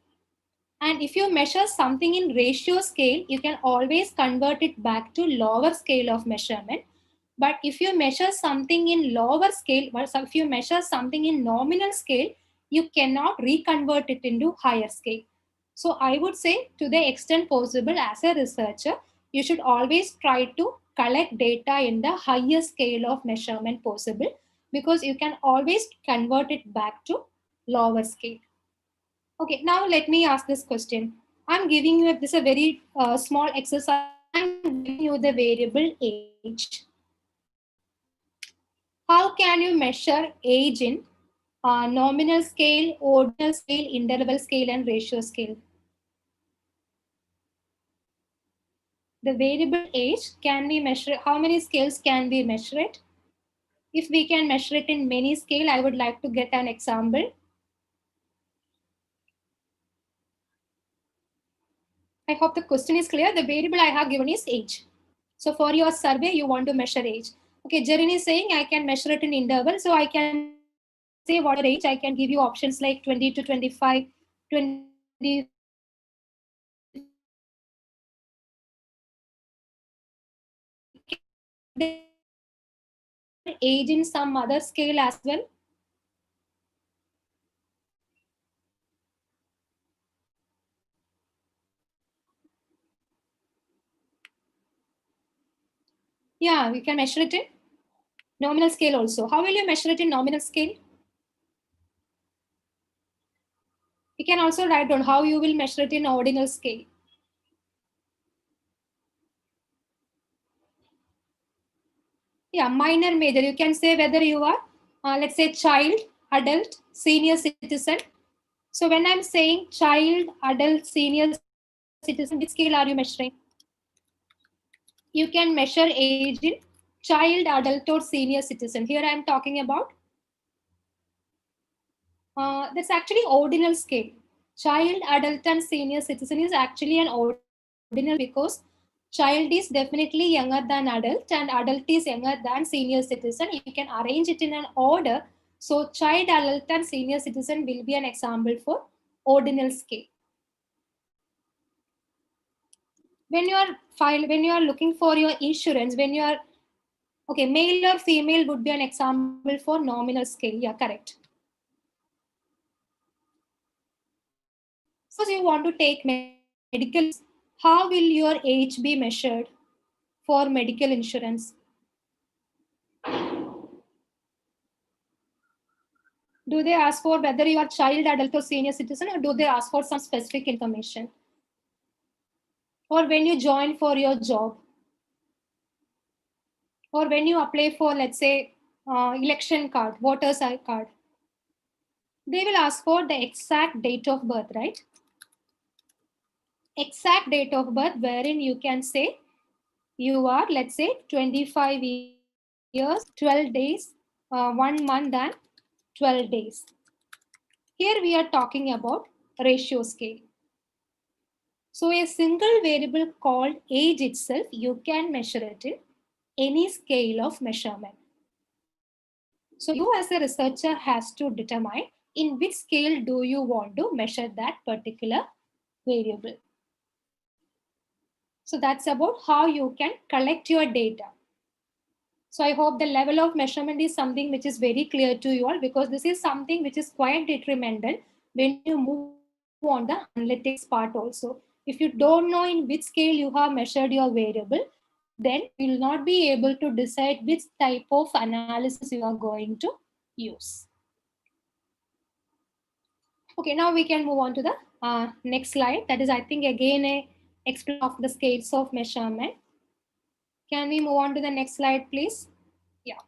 And if you measure something in ratio scale, you can always convert it back to lower scale of measurement. But if you measure something in lower scale, if you measure something in nominal scale, you cannot reconvert it into higher scale. So I would say, to the extent possible, as a researcher, you should always try to collect data in the highest scale of measurement possible, because you can always convert it back to lower scale. Okay, now let me ask this question. I'm giving you this a very small exercise. I'm giving you the variable age. How can you measure age in nominal scale, ordinal scale, interval scale, and ratio scale? The variable age, can we measure? How many scales can we measure it? If we can measure it in many scale, I would like to get an example. I hope the question is clear. The variable I have given is age. So for your survey, you want to measure age. Okay, Jerin is saying I can measure it in interval. So I can say what age. I can give you options like 20 to 25, 20. Age in some other scale as well. Yeah, we can measure it in nominal scale also. How will you measure it in nominal scale? You can also write down how you will measure it in ordinal scale. Yeah, minor, major. You can say whether you are, let's say, child, adult, senior citizen. So when I'm saying child, adult, senior citizen, which scale are you measuring? You can measure age in child, adult, or senior citizen. Here I'm talking about, that's actually ordinal scale. Child, adult, and senior citizen is actually an ordinal, because child is definitely younger than adult and adult is younger than senior citizen. You can arrange it in an order. So child, adult, and senior citizen will be an example for ordinal scale. When you are looking for your insurance, when you are, okay, male or female would be an example for nominal scale. Yeah, correct. Suppose you want to take medical, how will your age be measured for medical insurance? Do they ask for whether you are child, adult, or senior citizen, or do they ask for some specific information? Or when you join for your job, or when you apply for, let's say, election card, voter's card, they will ask for the exact date of birth, right? Exact date of birth, wherein you can say you are, let's say, 25 years, 12 days, 1 month, and 12 days. Here we are talking about ratio scale. So a single variable called age itself, you can measure it in any scale of measurement. So you as a researcher has to determine in which scale do you want to measure that particular variable. So that's about how you can collect your data. So I hope the level of measurement is something which is very clear to you all, because this is something which is quite detrimental when you move on the analytics part also. If you don't know in which scale you have measured your variable, then you will not be able to decide which type of analysis you are going to use. Okay, now we can move on to the next slide. That is, I think, again, a explanation of the scales of measurement. Can we move on to the next slide, please? Yeah.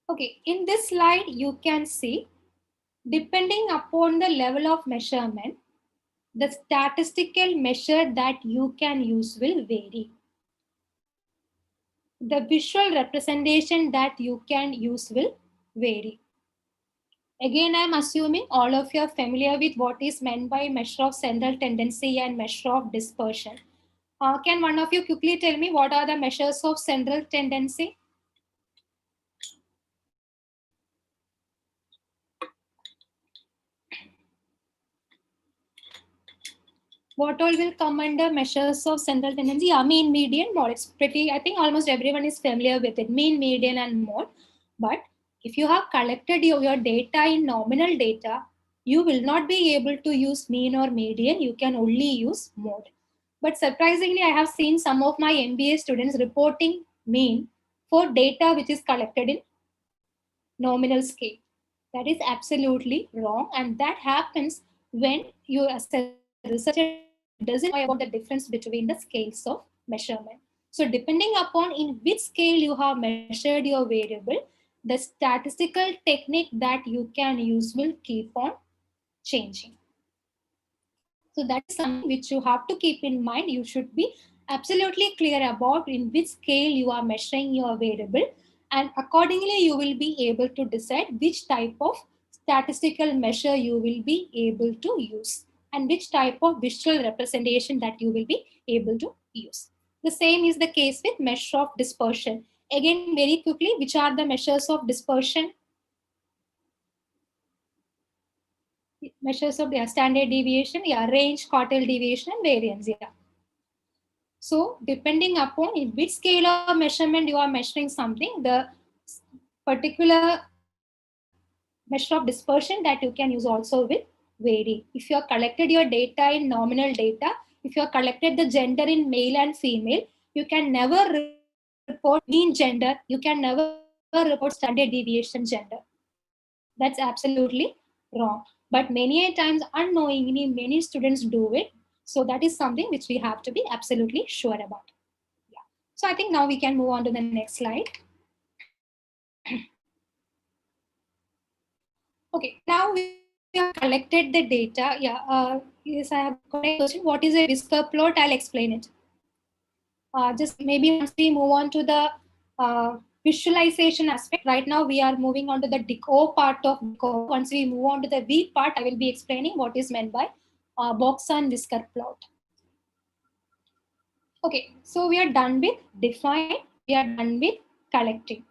Okay, in this slide, you can see, depending upon the level of measurement, the statistical measure that you can use will vary. The visual representation that you can use will vary. Again, I'm assuming all of you are familiar with what is meant by measure of central tendency and measure of dispersion. Can one of you quickly tell me what are the measures of central tendency? What all will come under measures of central tendency? Yeah, mean, median, mode. It's pretty, I think almost everyone is familiar with it. Mean, median, and mode. But If you have collected your data in nominal data, you will not be able to use mean or median. You can only use mode. But surprisingly, I have seen some of my MBA students reporting mean for data which is collected in nominal scale. That is absolutely wrong. And that happens when you, as a researcher, doesn't know about the difference between the scales of measurement. So depending upon in which scale you have measured your variable, the statistical technique that you can use will keep on changing. So that is something which you have to keep in mind. You should be absolutely clear about in which scale you are measuring your variable, and accordingly you will be able to decide which type of statistical measure you will be able to use and which type of visual representation that you will be able to use. The same is the case with measure of dispersion. Again, very quickly, which are the measures of dispersion? Measures of standard deviation, range, quartile deviation, and variance. So depending upon in which scale of measurement you are measuring something, the particular measure of dispersion that you can use also will vary. If you have collected your data in nominal data, if you have collected the gender in male and female, you can never report mean gender, you can never report standard deviation gender. That's absolutely wrong. But many a times unknowingly, many students do it. So that is something which we have to be absolutely sure about. Yeah. So I think now we can move on to the next slide. Okay, now we have collected the data. Yes, I have got a question. What is a whisker plot? I'll explain it. Just maybe once we move on to the visualization aspect, right now we are moving on to the O part of DCO. Once we move on to the V part, I will be explaining what is meant by box and whisker plot. Okay, so we are done with define, we are done with collecting.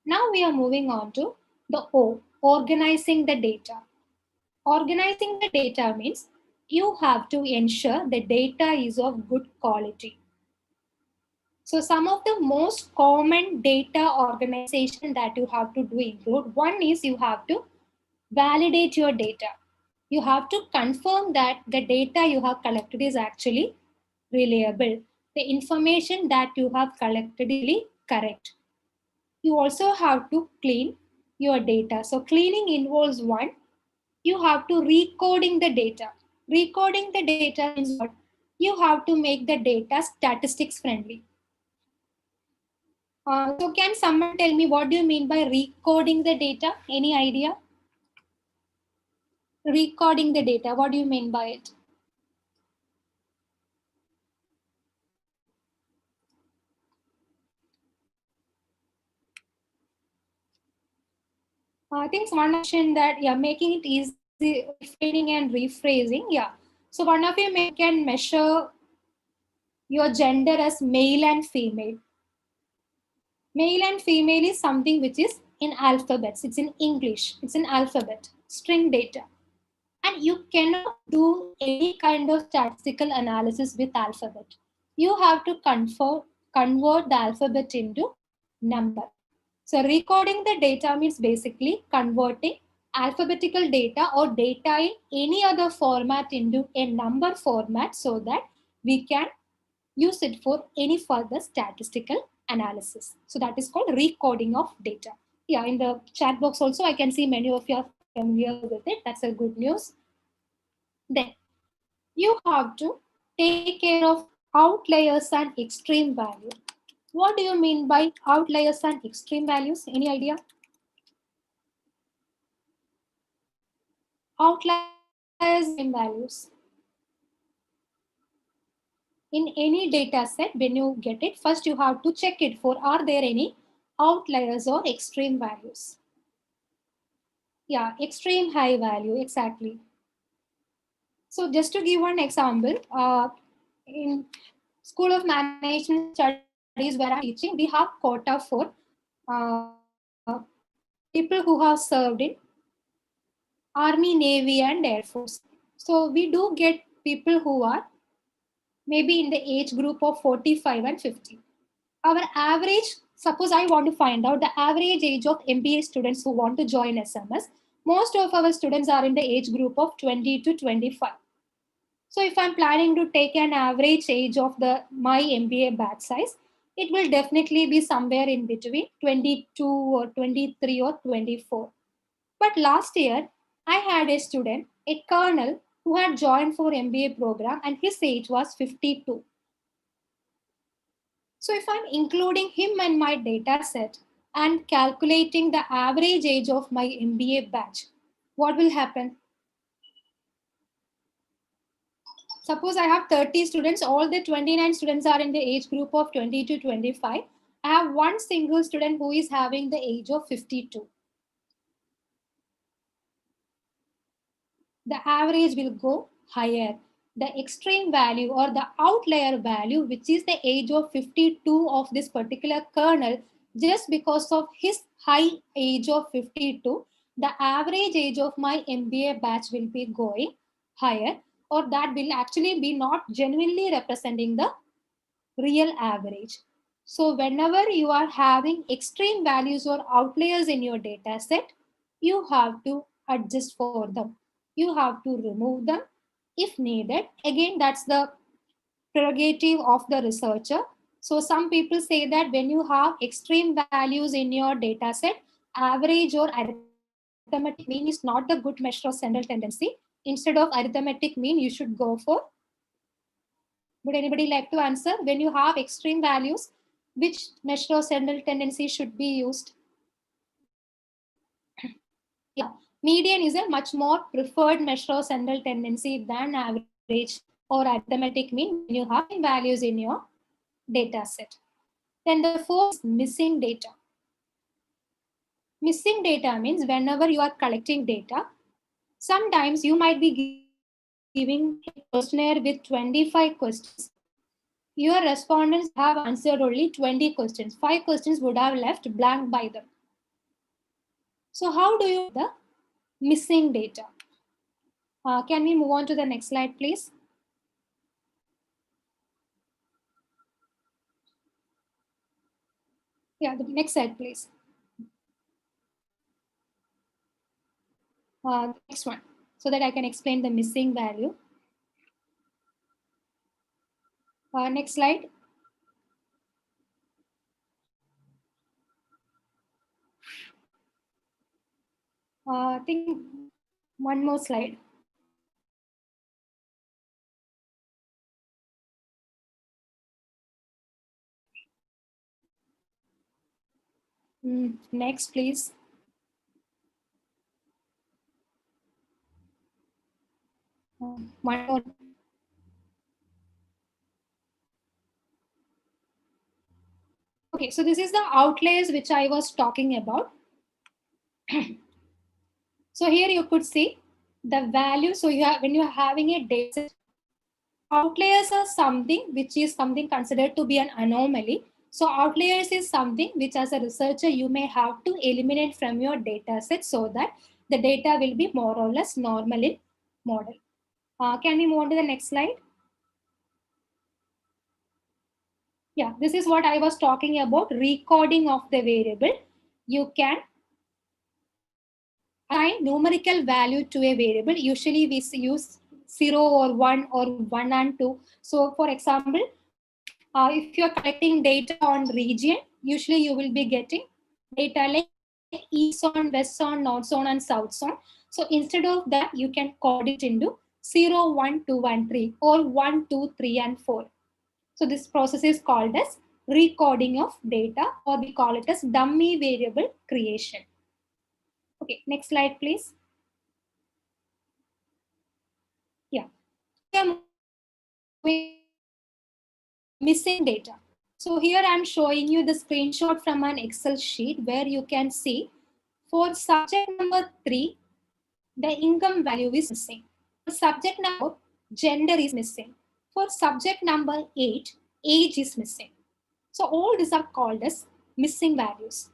Now we are moving on to the O, organizing the data. Organizing the data means you have to ensure the data is of good quality. So some of the most common data organization that you have to do include, one is you have to validate your data. You have to confirm that the data you have collected is actually reliable. The information that you have collected is correct. You also have to clean your data. So cleaning involves one, you have to recoding the data. Recoding the data means what? You have to make the data statistics friendly. So can someone tell me what do you mean by recoding the data? Any idea? Recoding the data, what do you mean by it? I think someone mentioned that, making it easy, reframing and rephrasing. So one of you can measure your gender as male and female. Male and female is something which is in alphabets. It's in English. It's in alphabet, string data. And you cannot do any kind of statistical analysis with alphabet. You have to convert the alphabet into number. So recording the data means basically converting alphabetical data or data in any other format into a number format so that we can use it for any further statistical analysis. So that is called recoding of data. In the chat box also, I can see many of you are familiar with it. That's a good news. Then you have to take care of outliers and extreme value. What do you mean by outliers and extreme values? Any idea? Outliers and values. In any data set, when you get it, first you have to check it for are there any outliers or extreme values. Extreme high value, exactly. So just to give one example, in School of Management Studies where I'm teaching, we have quota for people who have served in Army, Navy, and Air Force. So we do get people who are maybe in the age group of 45 and 50. Our average suppose I want to find out the average age of MBA students who want to join SMS. Most of our students are in the age group of 20 to 25. So if I'm planning to take an average age of my MBA batch size, it will definitely be somewhere in between 22 or 23 or 24. But last year, I had a student, a colonel, who had joined for MBA program and his age was 52. So if I'm including him in my data set and calculating the average age of my MBA batch, what will happen? Suppose I have 30 students, all the 29 students are in the age group of 20 to 25. I have one single student who is having the age of 52. The average will go higher. The extreme value or the outlier value, which is the age of 52 of this particular kernel, just because of his high age of 52, the average age of my MBA batch will be going higher, or that will actually be not genuinely representing the real average. So whenever you are having extreme values or outliers in your data set, you have to adjust for them. You have to remove them if needed. Again, that's the prerogative of the researcher. So some people say that when you have extreme values in your data set, average or arithmetic mean is not the good measure of central tendency. Instead of arithmetic mean, you should go for. Would anybody like to answer? When you have extreme values, which measure of central tendency should be used? Yeah, median is a much more preferred measure of central tendency than average or arithmetic mean when you have values in your data set. Then the fourth is missing data. Missing data means whenever you are collecting data, sometimes you might be giving a questionnaire with 25 questions. Your respondents have answered only 20 questions. 5 questions would have left blank by them. So how do you the missing data? Can we move on to the next slide, please? Yeah, the next slide, please. Next one, so that I can explain the missing value. Next slide. I think one more slide. Next, please. One more. Okay, so this is the outliers which I was talking about. So here you could see the value. So you have, when you are having a data set, outliers are something which is something considered to be an anomaly. So outliers is something which as a researcher you may have to eliminate from your data set so that the data will be more or less normal in model. Can we move on to the next slide? Yeah, this is what I was talking about, recording of the variable. You can assign numerical value to a variable. Usually we use 0 or 1 or 1 and 2. So for example, if you're collecting data on region, usually you will be getting data like east zone, west zone, north zone, and south zone. So instead of that, you can code it into 0, 1, 2, and 3, or 1, 2, 3, and 4. So this process is called as recording of data, or we call it as dummy variable creation. Okay, next slide, please. Yeah. Missing data. So here I'm showing you the screenshot from an Excel sheet where you can see for subject number 3, the income value is missing. For subject number, gender is missing. For subject number 8, age is missing. So all these are called as missing values.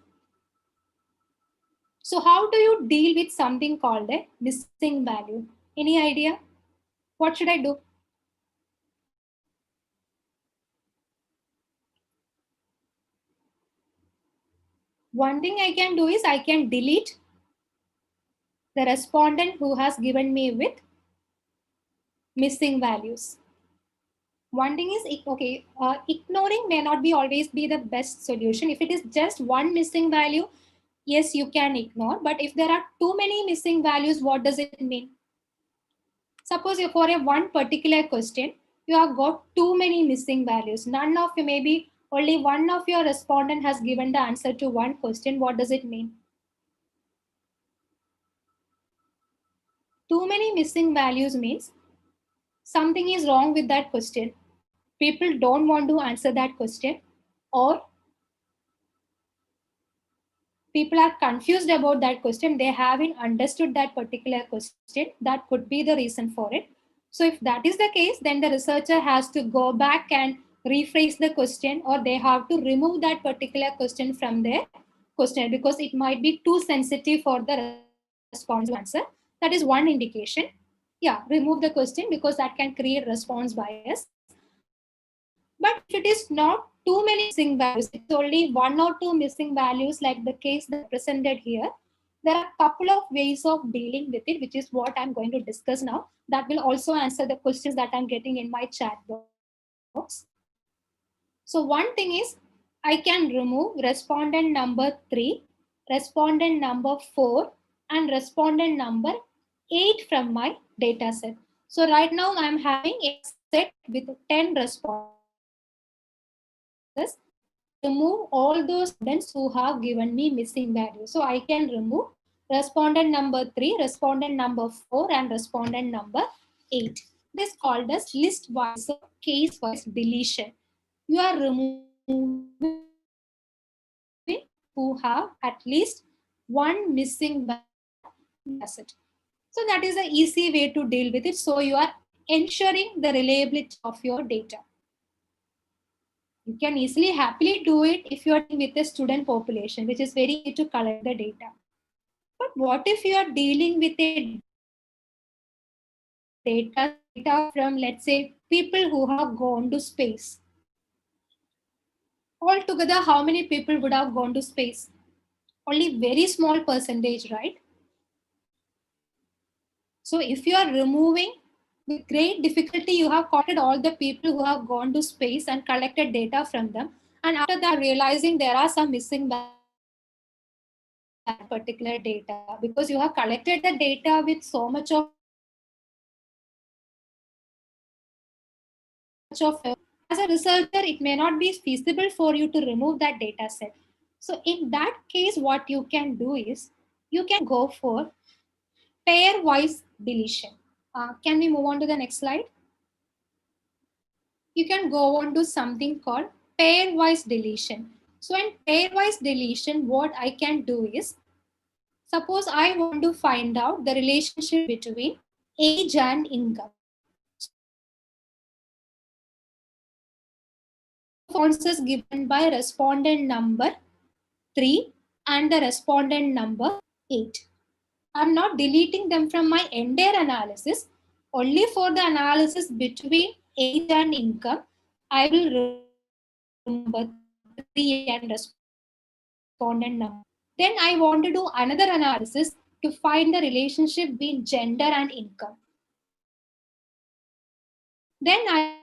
So how do you deal with something called a missing value? Any idea? What should I do? One thing I can do is I can delete the respondent who has given me with missing values. One thing is, okay, ignoring may not be always be the best solution. If it is just one missing value, yes, you can ignore. But if there are too many missing values, what does it mean? Suppose you for a one particular question, you have got too many missing values. None of you, maybe only one of your respondent has given the answer to one question. What does it mean? Too many missing values means something is wrong with that question. People don't want to answer that question, or people are confused about that question. They haven't understood that particular question. That could be the reason for it. So if that is the case, then the researcher has to go back and rephrase the question, or they have to remove that particular question from their questionnaire because it might be too sensitive for the response to answer. That is one indication. Yeah, remove the question because that can create response bias. But if it is not too many missing values, it's only one or two missing values like the case that presented here, there are a couple of ways of dealing with it, which is what I'm going to discuss now. That will also answer the questions that I'm getting in my chat box. So one thing is I can remove respondent number 3, respondent number 4, and respondent number 8 from my data set. So right now I'm having a set with 10 respondents. Remove all those students who have given me missing values. So I can remove respondent number 3, respondent number 4, and respondent number 8. This is called as list-wise or case-wise deletion. You are removing who have at least one missing asset. So that is an easy way to deal with it. So you are ensuring the reliability of your data. You can easily, happily do it if you are with a student population, which is very easy to collect the data. But what if you are dealing with a data from, let's say, people who have gone to space? Altogether, how many people would have gone to space? Only very small percentage, right? So if you are removing with great difficulty, you have counted all the people who have gone to space and collected data from them. And after that, realizing there are some missing particular data because you have collected the data with so much of as a researcher, it may not be feasible for you to remove that data set. So in that case, what you can do is you can go for pairwise deletion. Can we move on to the next slide? You can go on to something called pairwise deletion. So in pairwise deletion, what I can do is, suppose I want to find out the relationship between age and income. Responses given by respondent number 3 and the respondent number 8. I'm not deleting them from my entire analysis. Only for the analysis between age and income, I will remember 3 and respondent number. Then I want to do another analysis to find the relationship between gender and income. Then I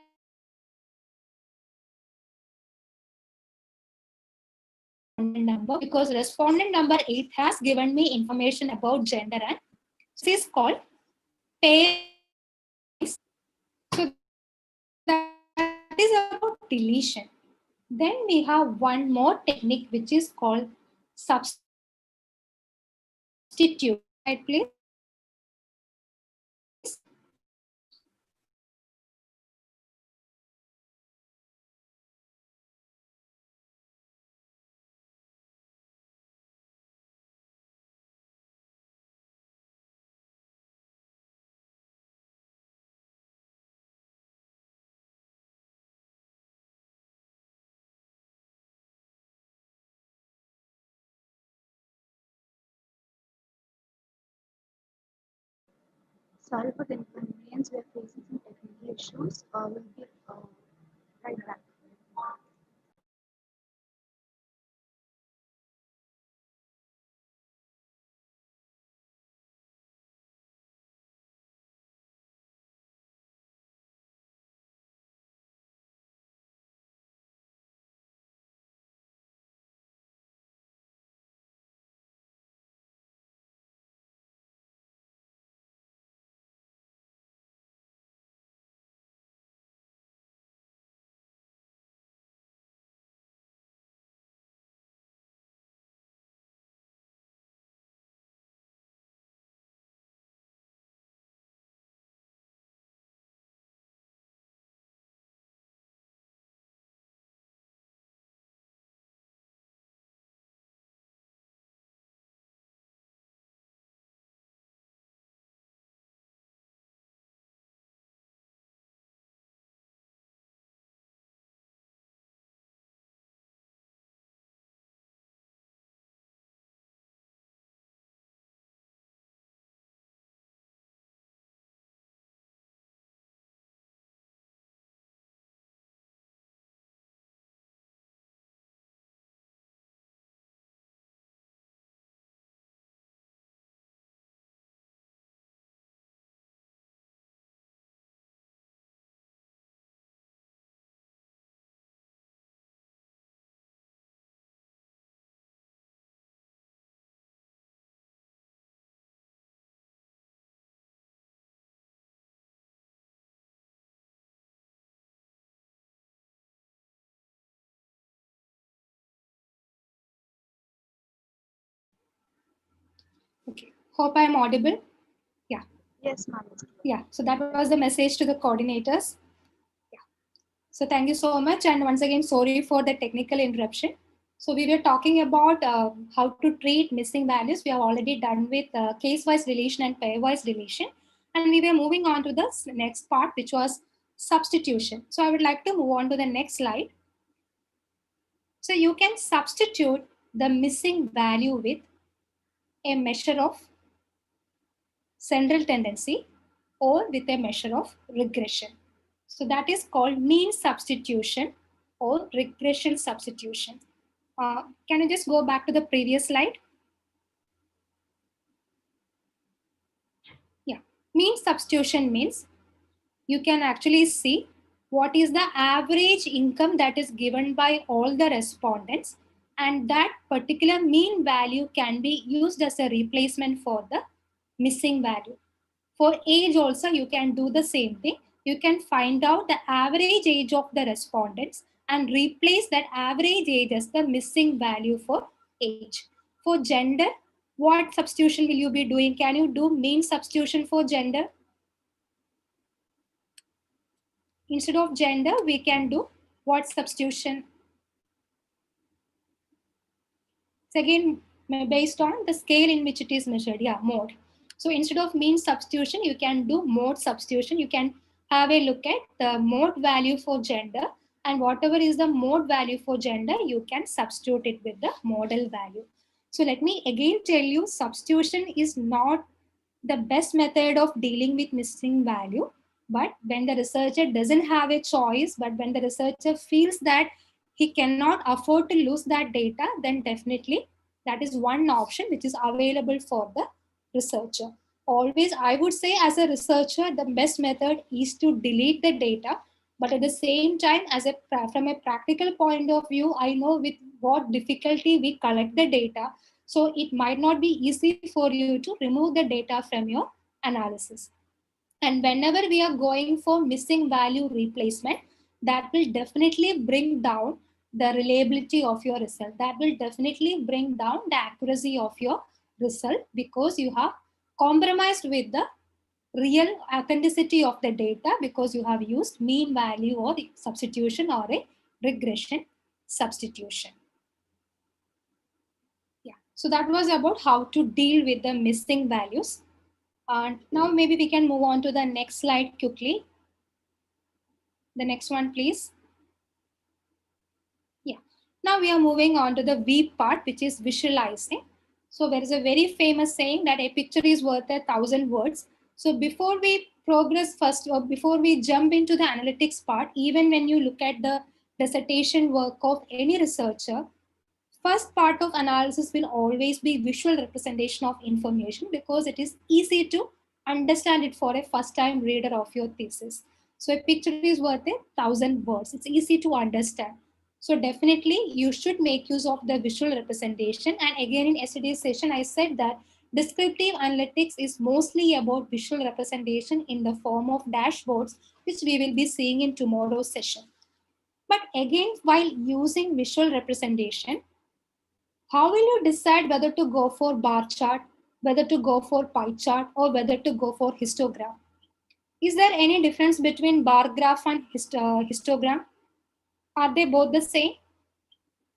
number because respondent number 8 has given me information about gender, and this is called pair. So that is about deletion. Then we have one more technique which is called substitute. Right, please. Sorry for the inconvenience. We are facing some technical issues. We'll be right back. Hope I'm audible. Yeah. Yes, ma'am. Yeah. So that was the message to the coordinators. Yeah. So thank you so much. And once again, sorry for the technical interruption. So we were talking about how to treat missing values. We have already done with case-wise relation and pair-wise relation. And we were moving on to the next part, which was substitution. So I would like to move on to the next slide. So you can substitute the missing value with a measure of central tendency or with a measure of regression. So that is called mean substitution or regression substitution. Can you just go back to the previous slide? Yeah, mean substitution means you can actually see what is the average income that is given by all the respondents, and that particular mean value can be used as a replacement for the missing value. For age also, you can do the same thing. You can find out the average age of the respondents and replace that average age as the missing value for age. For gender, what substitution will you be doing? Can you do mean substitution for gender? Instead of gender, we can do what substitution? It's again based on the scale in which it is measured. Yeah, mode. So instead of mean substitution, you can do mode substitution. You can have a look at the mode value for gender, and whatever is the mode value for gender, you can substitute it with the model value. So let me again tell you, substitution is not the best method of dealing with missing value. But when the researcher doesn't have a choice, but when the researcher feels that he cannot afford to lose that data, then definitely that is one option which is available for the researcher. Always, I would say as a researcher, the best method is to delete the data. But at the same time, from a practical point of view, I know with what difficulty we collect the data. So it might not be easy for you to remove the data from your analysis. And whenever we are going for missing value replacement, that will definitely bring down the reliability of your result. That will definitely bring down the accuracy of your result, because you have compromised with the real authenticity of the data, because you have used mean value or substitution or a regression substitution. Yeah, so that was about how to deal with the missing values. And now maybe we can move on to the next slide quickly. The next one, please. Yeah. Now we are moving on to the V part, which is visualizing. So there is a very famous saying that a picture is worth 1,000 words. So before we progress first, or before we jump into the analytics part, even when you look at the dissertation work of any researcher, first part of analysis will always be visual representation of information, because it is easy to understand it for a first-time reader of your thesis. So a picture is worth 1,000 words. It's easy to understand. So definitely you should make use of the visual representation. And again, in yesterday's session, I said that descriptive analytics is mostly about visual representation in the form of dashboards, which we will be seeing in tomorrow's session. But again, while using visual representation, how will you decide whether to go for bar chart, whether to go for pie chart, or whether to go for histogram? Is there any difference between bar graph and histogram? Are they both the same?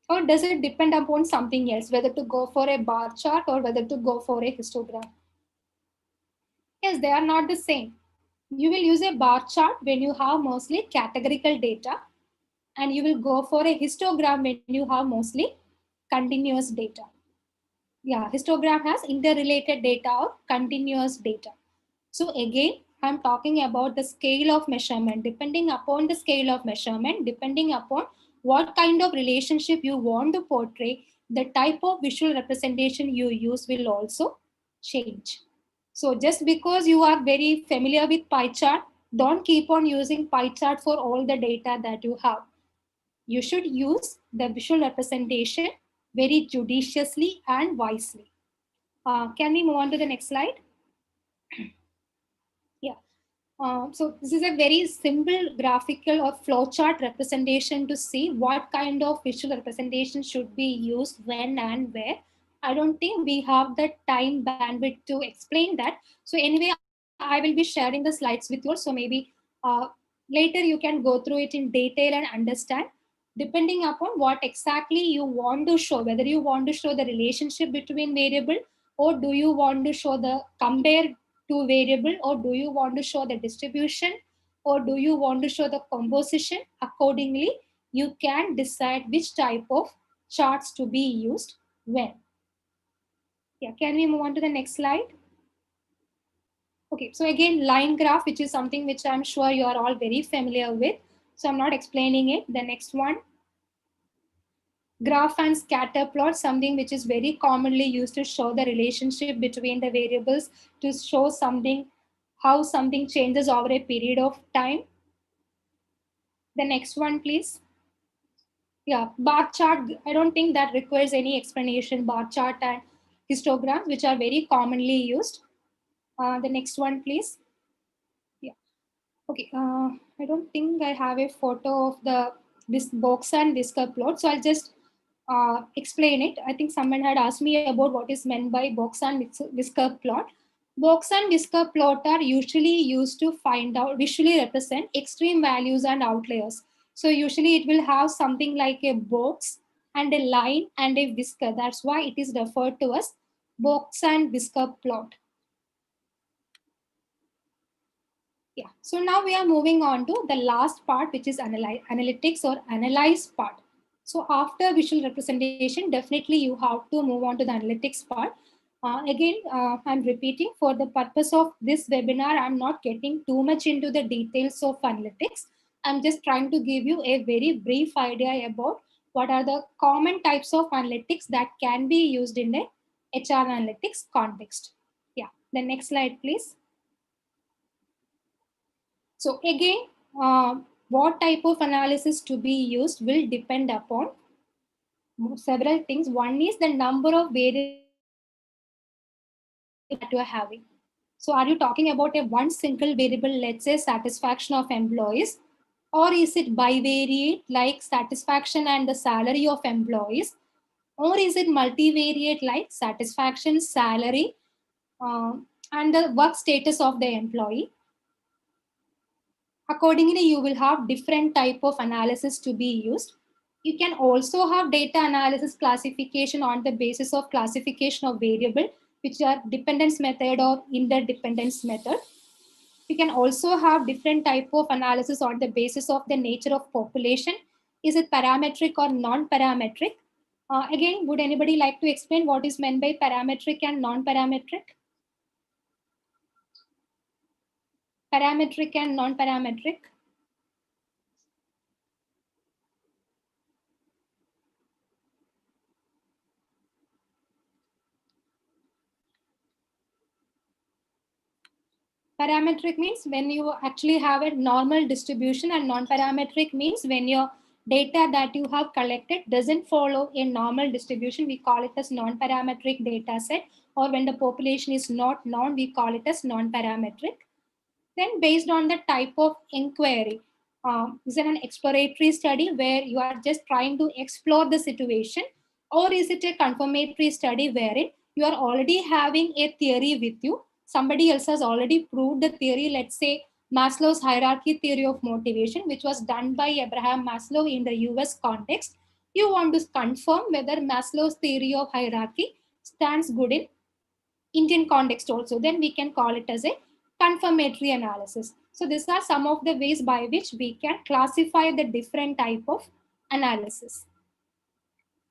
Or does it depend upon something else, whether to go for a bar chart or whether to go for a histogram? Yes, they are not the same. You will use a bar chart when you have mostly categorical data, and you will go for a histogram when you have mostly continuous data. Yeah, histogram has interrelated data or continuous data. So again, I'm talking about the scale of measurement. Depending upon the scale of measurement, depending upon what kind of relationship you want to portray, the type of visual representation you use will also change. So just because you are very familiar with pie chart, don't keep on using pie chart for all the data that you have. You should use the visual representation very judiciously and wisely. Can we move on to the next slide? Yeah. So this is a very simple graphical or flowchart representation to see what kind of visual representation should be used when and where. I don't think we have the time bandwidth to explain that. So anyway, I will be sharing the slides with you. So maybe uh, later you can go through it in detail and understand, depending upon what exactly you want to show, whether you want to show the relationship between variable, or do you want to show the compare to variable, or do you want to show the distribution, or do you want to show the composition. Accordingly, you can decide which type of charts to be used when. Yeah, can we move on to the next slide? Okay, so again, line graph, which is something which I'm sure you are all very familiar with. So I'm not explaining it. The next one, graph and scatter plot, something which is very commonly used to show the relationship between the variables, to show something, how something changes over a period of time. The next one, please. Yeah, bar chart, I don't think that requires any explanation. Bar chart and histograms, which are very commonly used. The next one, please. Yeah. Okay. I don't think I have a photo of this box and whisker plot. So I'll just explain it. I think someone had asked me about what is meant by box and whisker plot. Box and whisker plot are usually used to find out, visually represent extreme values and outliers. So usually it will have something like a box and a line and a whisker. That's why it is referred to as box and whisker plot. Yeah, so now we are moving on to the last part, which is analytics or analyze part. So after visual representation, definitely you have to move on to the analytics part. I'm repeating, for the purpose of this webinar, I'm not getting too much into the details of analytics. I'm just trying to give you a very brief idea about what are the common types of analytics that can be used in a HR analytics context. Yeah, the next slide, please. So again, what type of analysis to be used will depend upon several things. One is the number of variables that you are having. So are you talking about a one single variable, let's say satisfaction of employees, or is it bivariate like satisfaction and the salary of employees, or is it multivariate like satisfaction, salary, and the work status of the employee? Accordingly, you will have different type of analysis to be used. You can also have data analysis classification on the basis of classification of variable, which are dependence method or interdependence method. You can also have different type of analysis on the basis of the nature of population. Is it parametric or non-parametric? Again, would anybody like to explain what is meant by parametric and non-parametric? Parametric and non-parametric? Parametric means when you actually have a normal distribution, and non-parametric means when your data that you have collected doesn't follow a normal distribution. We call it as non-parametric data set, or when the population is not known, we call it as non-parametric. Then based on the type of inquiry, is it an exploratory study where you are just trying to explore the situation, or is it a confirmatory study wherein you are already having a theory with you? Somebody else has already proved the theory, let's say Maslow's hierarchy theory of motivation, which was done by Abraham Maslow in the US context. You want to confirm whether Maslow's theory of hierarchy stands good in Indian context also. Then we can call it as a confirmatory analysis. So these are some of the ways by which we can classify the different type of analysis.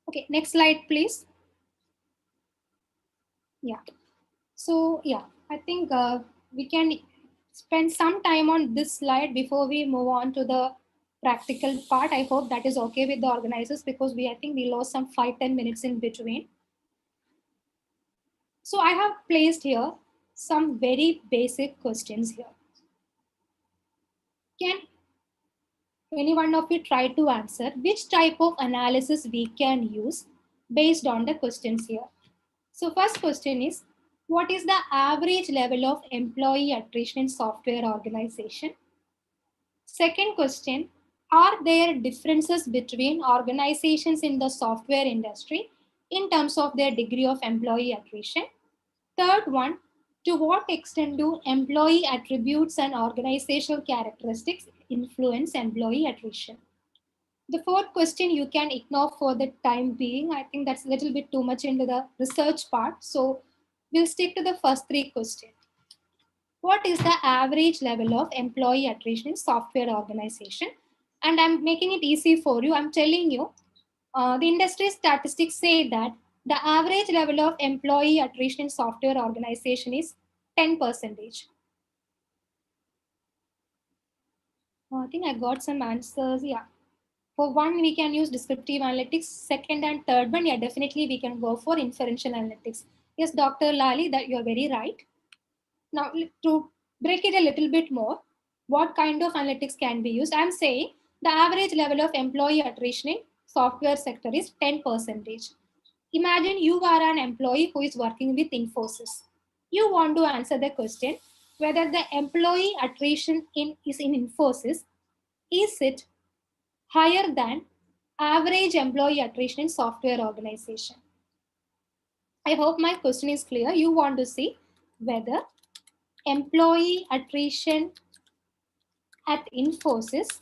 Okay, next slide, please. Yeah. So yeah, I think we can spend some time on this slide before we move on to the practical part. I hope that is okay with the organizers, because I think we lost some 5-10 minutes in between. So I have placed here some very basic questions here. Can any one of you try to answer which type of analysis we can use based on the questions here? So first question is, what is the average level of employee attrition in software organization? Second question, are there differences between organizations in the software industry in terms of their degree of employee attrition. Third one, to what extent do employee attributes and organizational characteristics influence employee attrition? The fourth question you can ignore for the time being. I think that's a little bit too much into the research part. So we'll stick to the first three questions. What is the average level of employee attrition in software organization? And I'm making it easy for you. I'm telling you, the industry statistics say that the average level of employee attrition in software organization is 10%. I think I got some answers. Yeah. For one, we can use descriptive analytics. Second and third one, yeah, definitely we can go for inferential analytics. Yes, Dr. Lali, that you're very right. Now, to break it a little bit more, what kind of analytics can be used? I'm saying the average level of employee attrition in software sector is 10%. Imagine you are an employee who is working with Infosys. You want to answer the question whether the employee attrition is in Infosys, is it higher than average employee attrition in software organization? I hope my question is clear. You want to see whether employee attrition at Infosys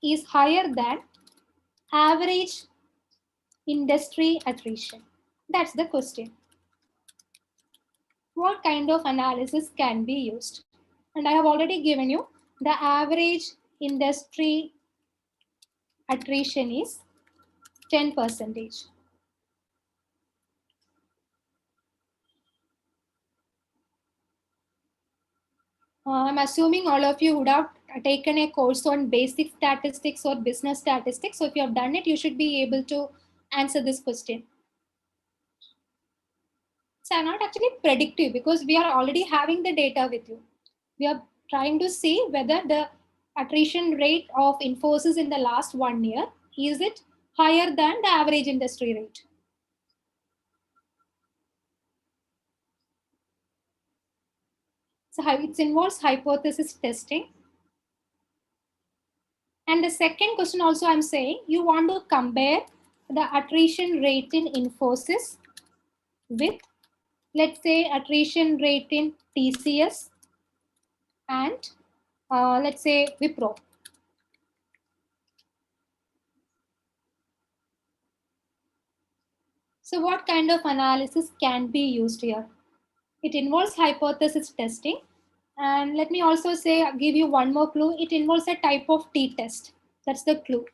is higher than average industry attrition. That's the question. What kind of analysis can be used? And I have already given you the average industry attrition is 10%. I'm assuming all of you would have taken a course on basic statistics or business statistics. So if you have done it, you should be able to answer this question. So not actually predictive because we are already having the data with you. We are trying to see whether the attrition rate of Infosys in the last 1 year, is it higher than the average industry rate? So it involves hypothesis testing. And the second question also I'm saying, you want to compare the attrition rate in Infosys with, let's say, attrition rate in TCS and let's say Wipro. So what kind of analysis can be used here? It involves hypothesis testing. And let me also say, give you one more clue. It involves a type of t-test. That's the clue.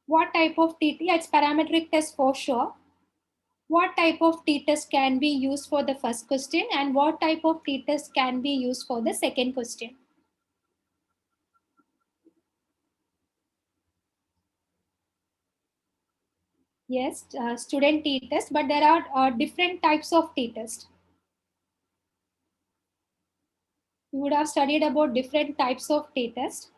What type of t-test? Yeah, it's parametric test for sure. What type of t-test can be used for the first question and what type of t-test can be used for the second question? Yes, student t-test, but there are different types of t-test. You would have studied about different types of t-test.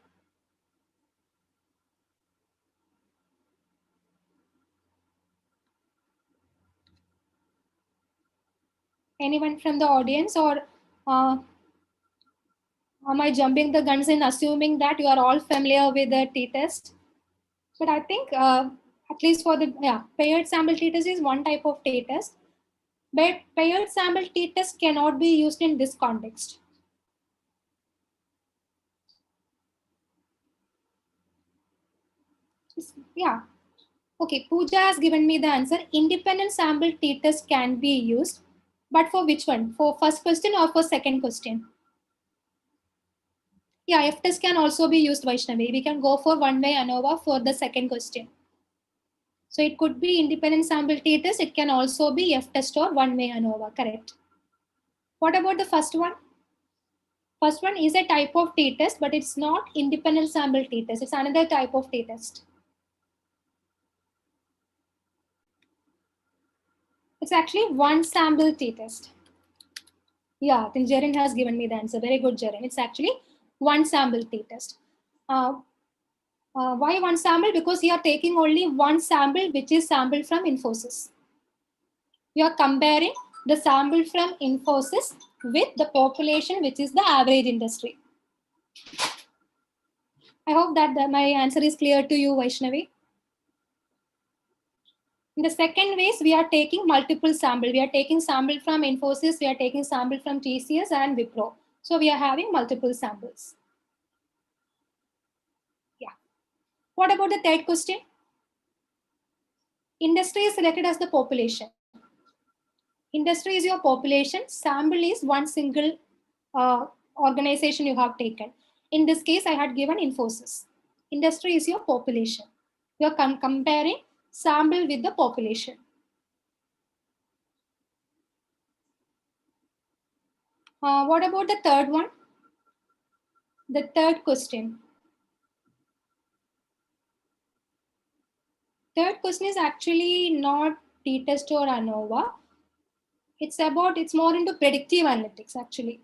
Anyone from the audience, or am I jumping the guns in assuming that you are all familiar with the t-test? But I think at least for the paired sample t-test is one type of t-test. But paired sample t-test cannot be used in this context. Yeah. Okay, Pooja has given me the answer. Independent sample t-test can be used. But for which one? For first question or for second question? Yeah, F-test can also be used, Vaishnavi. We can go for one-way ANOVA for the second question. So it could be independent sample t-test. It can also be F-test or one-way ANOVA, correct? What about the first one? First one is a type of t-test, but it's not independent sample t-test. It's another type of t-test. It's actually one sample t-test. Yeah, I think Jaren has given me the answer. Very good, Jaren. It's actually one sample t-test. Why one sample? Because you are taking only one sample, which is sample from Infosys. You are comparing the sample from Infosys with the population, which is the average industry. I hope that my answer is clear to you, Vaishnavi. In the second phase, we are taking multiple sample. We are taking sample from Infosys, we are taking sample from TCS and Wipro. So we are having multiple samples. Yeah. What about the third question? Industry is selected as the population. Industry is your population. Sample is one single organization you have taken. In this case, I had given Infosys. Industry is your population. You are comparing sample with the population. What about the third one? The third question. Third question is actually not t-test or ANOVA. It's more into predictive analytics actually.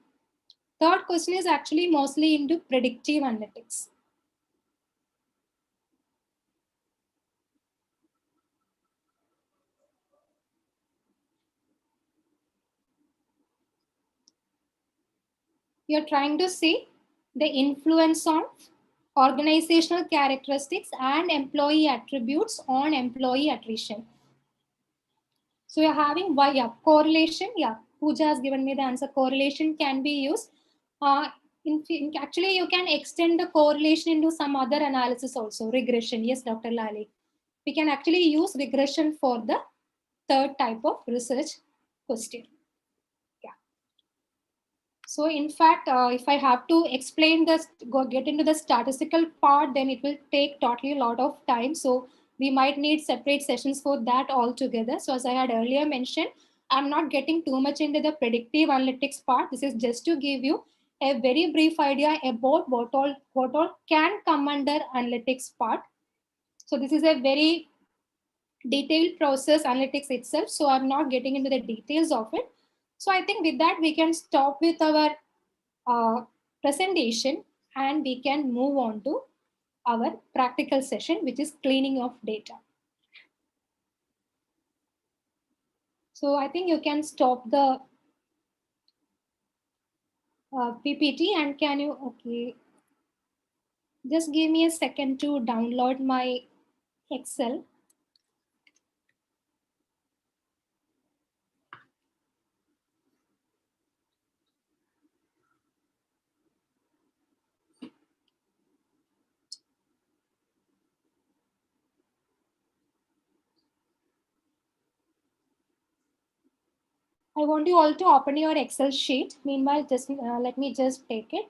Third question is actually mostly into predictive analytics. You're trying to see the influence on organizational characteristics and employee attributes on employee attrition. So you're having correlation. Yeah, Pooja has given me the answer. Correlation can be used. Actually, you can extend the correlation into some other analysis also. Regression. Yes, Dr. Lali. We can actually use regression for the third type of research question. Yeah. So in fact, if I have to explain this, get into the statistical part, then it will take totally a lot of time. So we might need separate sessions for that altogether. So as I had earlier mentioned, I'm not getting too much into the predictive analytics part. This is just to give you a very brief idea about what all can come under analytics part. So this is a very detailed process analytics itself. So I'm not getting into the details of it. So I think with that, we can stop with our presentation and we can move on to our practical session, which is cleaning of data. So I think you can stop the PPT and can you, okay. Just give me a second to download my Excel. I want you all to open your Excel sheet. Meanwhile, just let me just take it.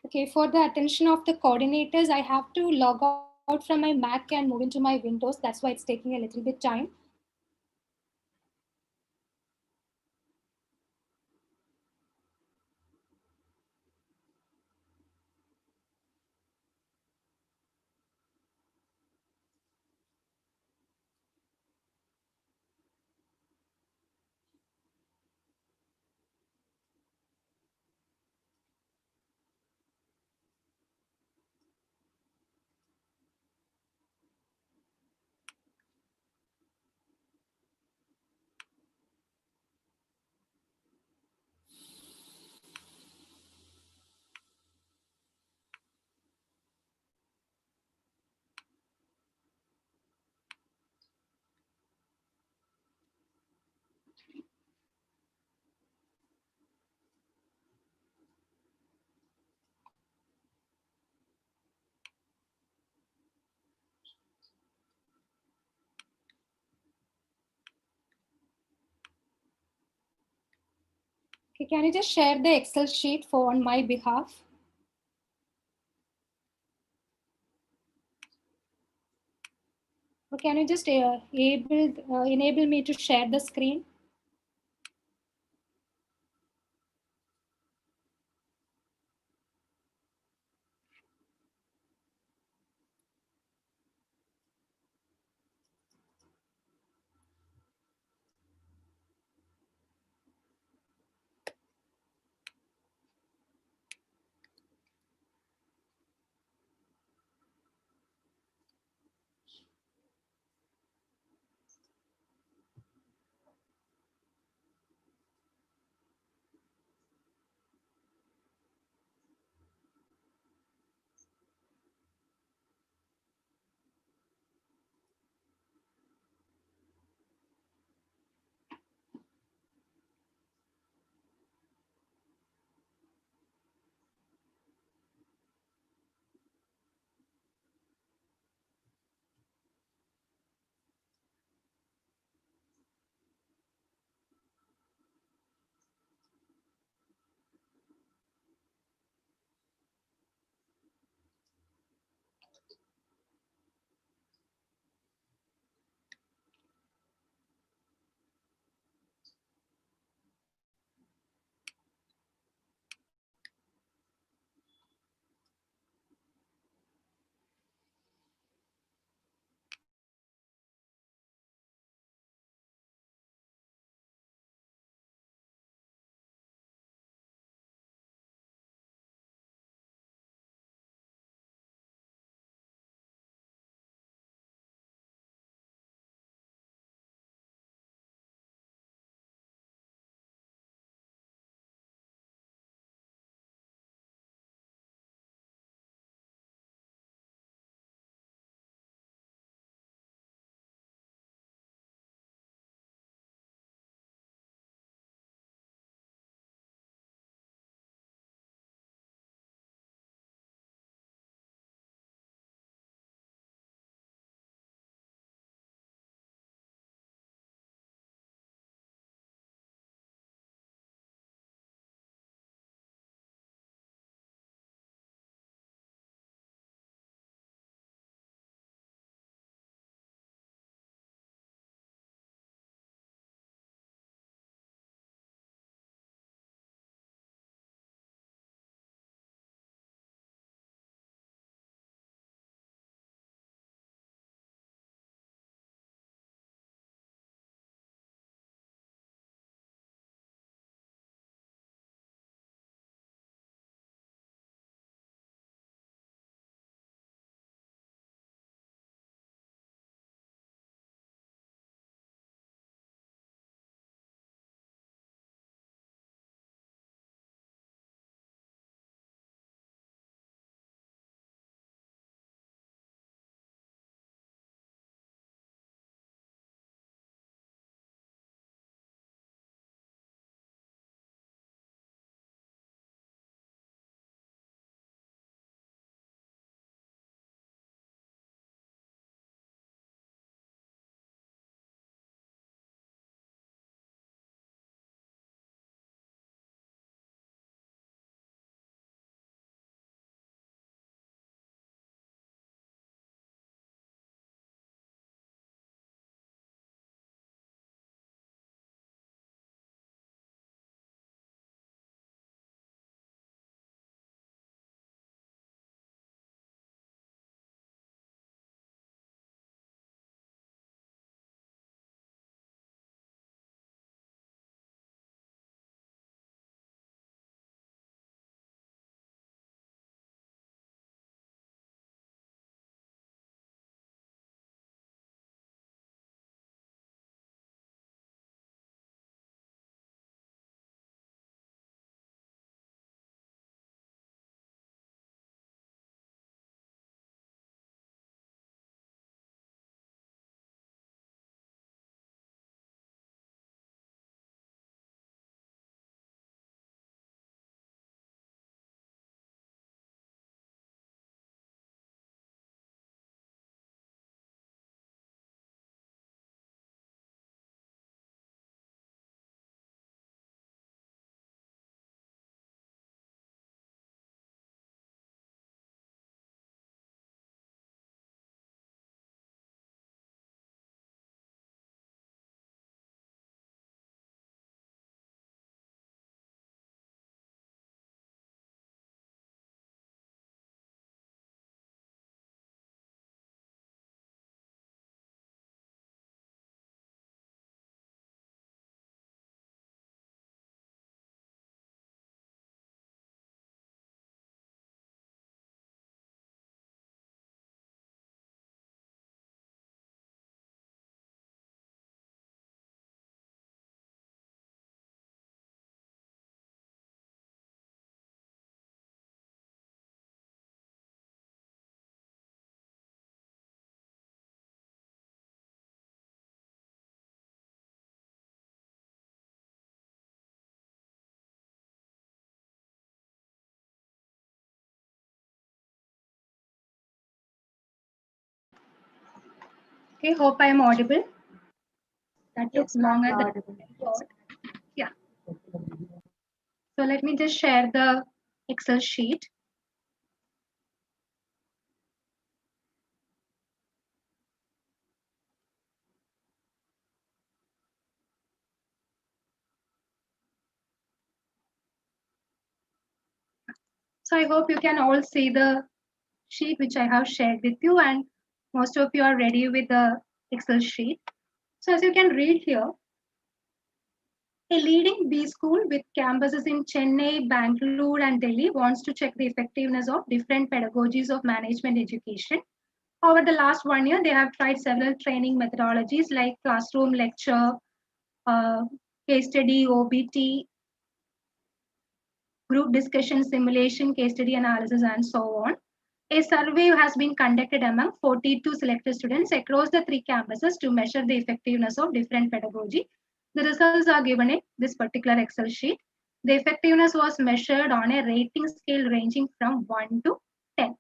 Okay, for the attention of the coordinators, I have to log out from my Mac and move into my Windows. That's why it's taking a little bit time. Okay, can you just share the Excel sheet for on my behalf? Or can you just enable me to share the screen? Okay, hope I am audible. That took Yes, ma'am, longer you're than audible. I thought. Yeah. So let me just share the Excel sheet. So I hope you can all see the sheet which I have shared with you, and most of you are ready with the Excel sheet. So as you can read here, a leading B school with campuses in Chennai, Bangalore, and Delhi wants to check the effectiveness of different pedagogies of management education. Over the last 1 year, they have tried several training methodologies like classroom lecture, uh, case study, OBT, group discussion, simulation, case study analysis, and so on. A survey has been conducted among 42 selected students across the 3 campuses to measure the effectiveness of different pedagogy. The results are given in this particular Excel sheet. The effectiveness was measured on a rating scale ranging from 1 to 10.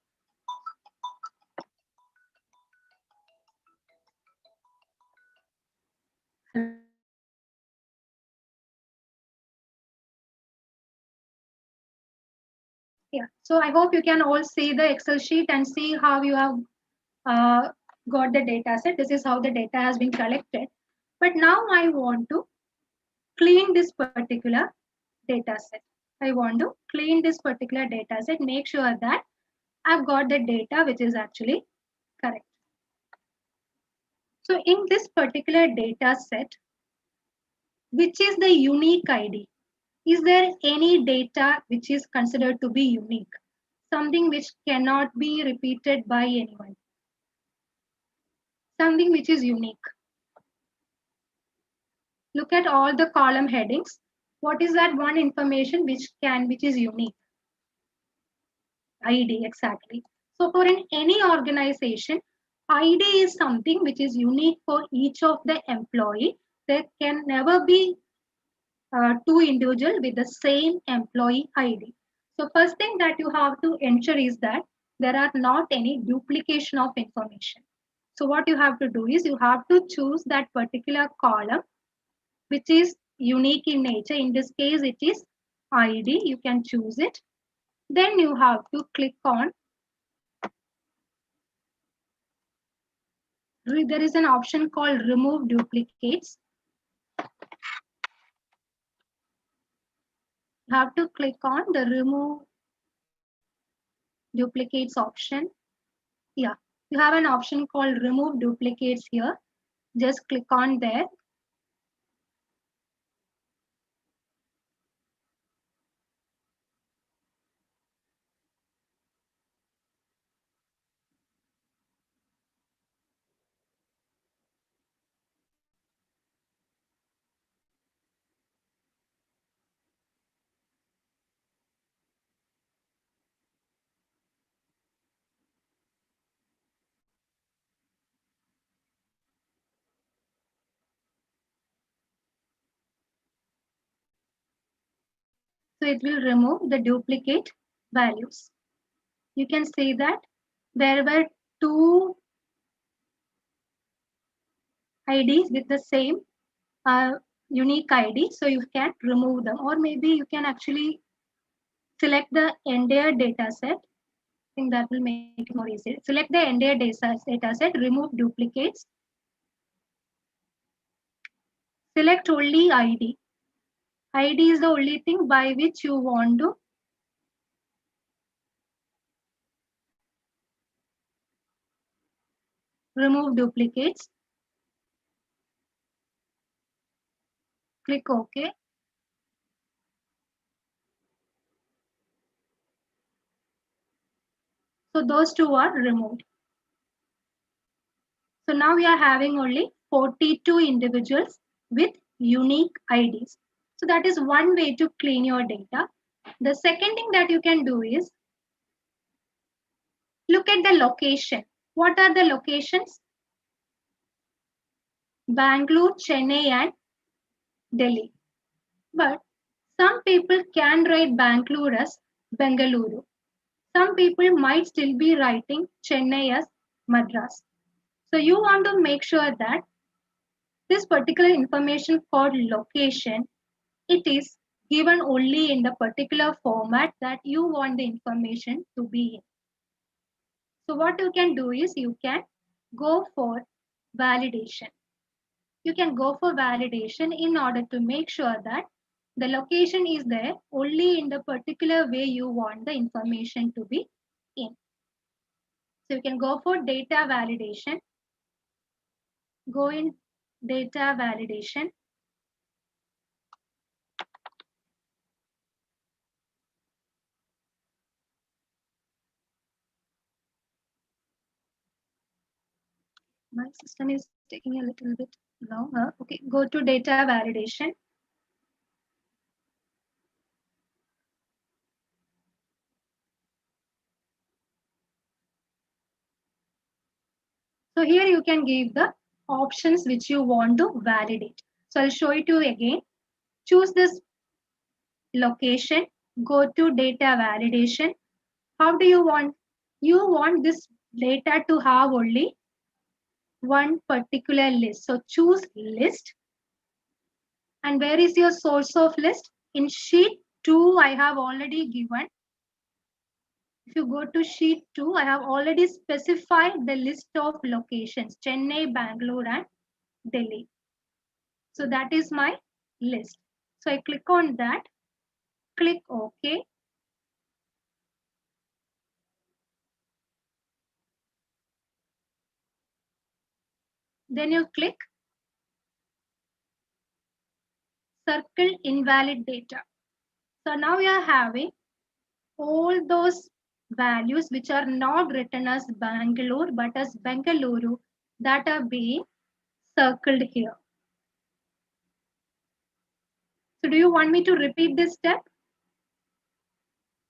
Yeah, so I hope you can all see the Excel sheet and see how you have got the data set. This is how the data has been collected. But now I want to clean this particular data set. I want to clean this particular data set, make sure that I've got the data which is actually correct. So in this particular data set, which is the unique ID? Is there any data which is considered to be unique? Something which cannot be repeated by anyone. Something which is unique. Look at all the column headings. What is that one information which is unique? ID, exactly. So for any organization, ID is something which is unique for each of the employee. There can never be two individuals with the same employee ID. So first thing that you have to ensure is that there are not any duplication of information. So what you have to do is you have to choose that particular column which is unique in nature. In this case, it is ID. You can choose it. Then you have to click on, there is an option called remove duplicates. You have to click on the remove duplicates option. Yeah, you have an option called remove duplicates here. Just click on there. So it will remove the duplicate values. You can see that there were two IDs with the same unique ID. So you can remove them, or maybe you can actually select the entire data set. I think that will make it more easy. Select the entire data set, remove duplicates. Select only ID. ID is the only thing by which you want to remove duplicates. Click OK. So those two are removed. So now we are having only 42 individuals with unique IDs. So that is one way to clean your data. The second thing that you can do is look at the location. What are the locations? Bangalore, Chennai, and Delhi. But some people can write Bangalore as Bengaluru. Some people might still be writing Chennai as Madras. So you want to make sure that this particular information called location, it is given only in the particular format that you want the information to be in. So what you can do is you can go for validation. You can go for validation in order to make sure that the location is there only in the particular way you want the information to be in. So you can go for data validation. Go in data validation. My system is taking a little bit longer. Okay, go to data validation. So here you can give the options which you want to validate. So I'll show it to you again. Choose this location, go to data validation. How do you want? You want this data to have only one particular list. So choose list. And where is your source of list? In sheet 2, I have already given. If you go to sheet 2, I have already specified the list of locations, Chennai, Bangalore, and Delhi. So that is my list. So I click on that, click OK. Then you click circle invalid data. So now you are having all those values which are not written as Bangalore but as Bengaluru that are being circled here. So do you want me to repeat this step?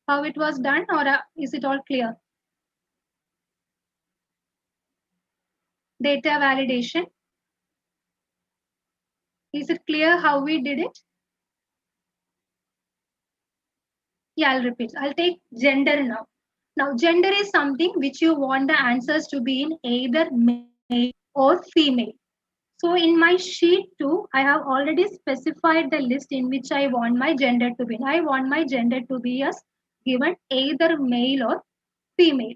How it was done, or is it all clear? Data validation. Is it clear how we did it? Yeah, I'll repeat. I'll take gender now. Now, gender is something which you want the answers to be in either male or female. So in my sheet 2, I have already specified the list in which I want my gender to be. I want my gender to be as given either male or female.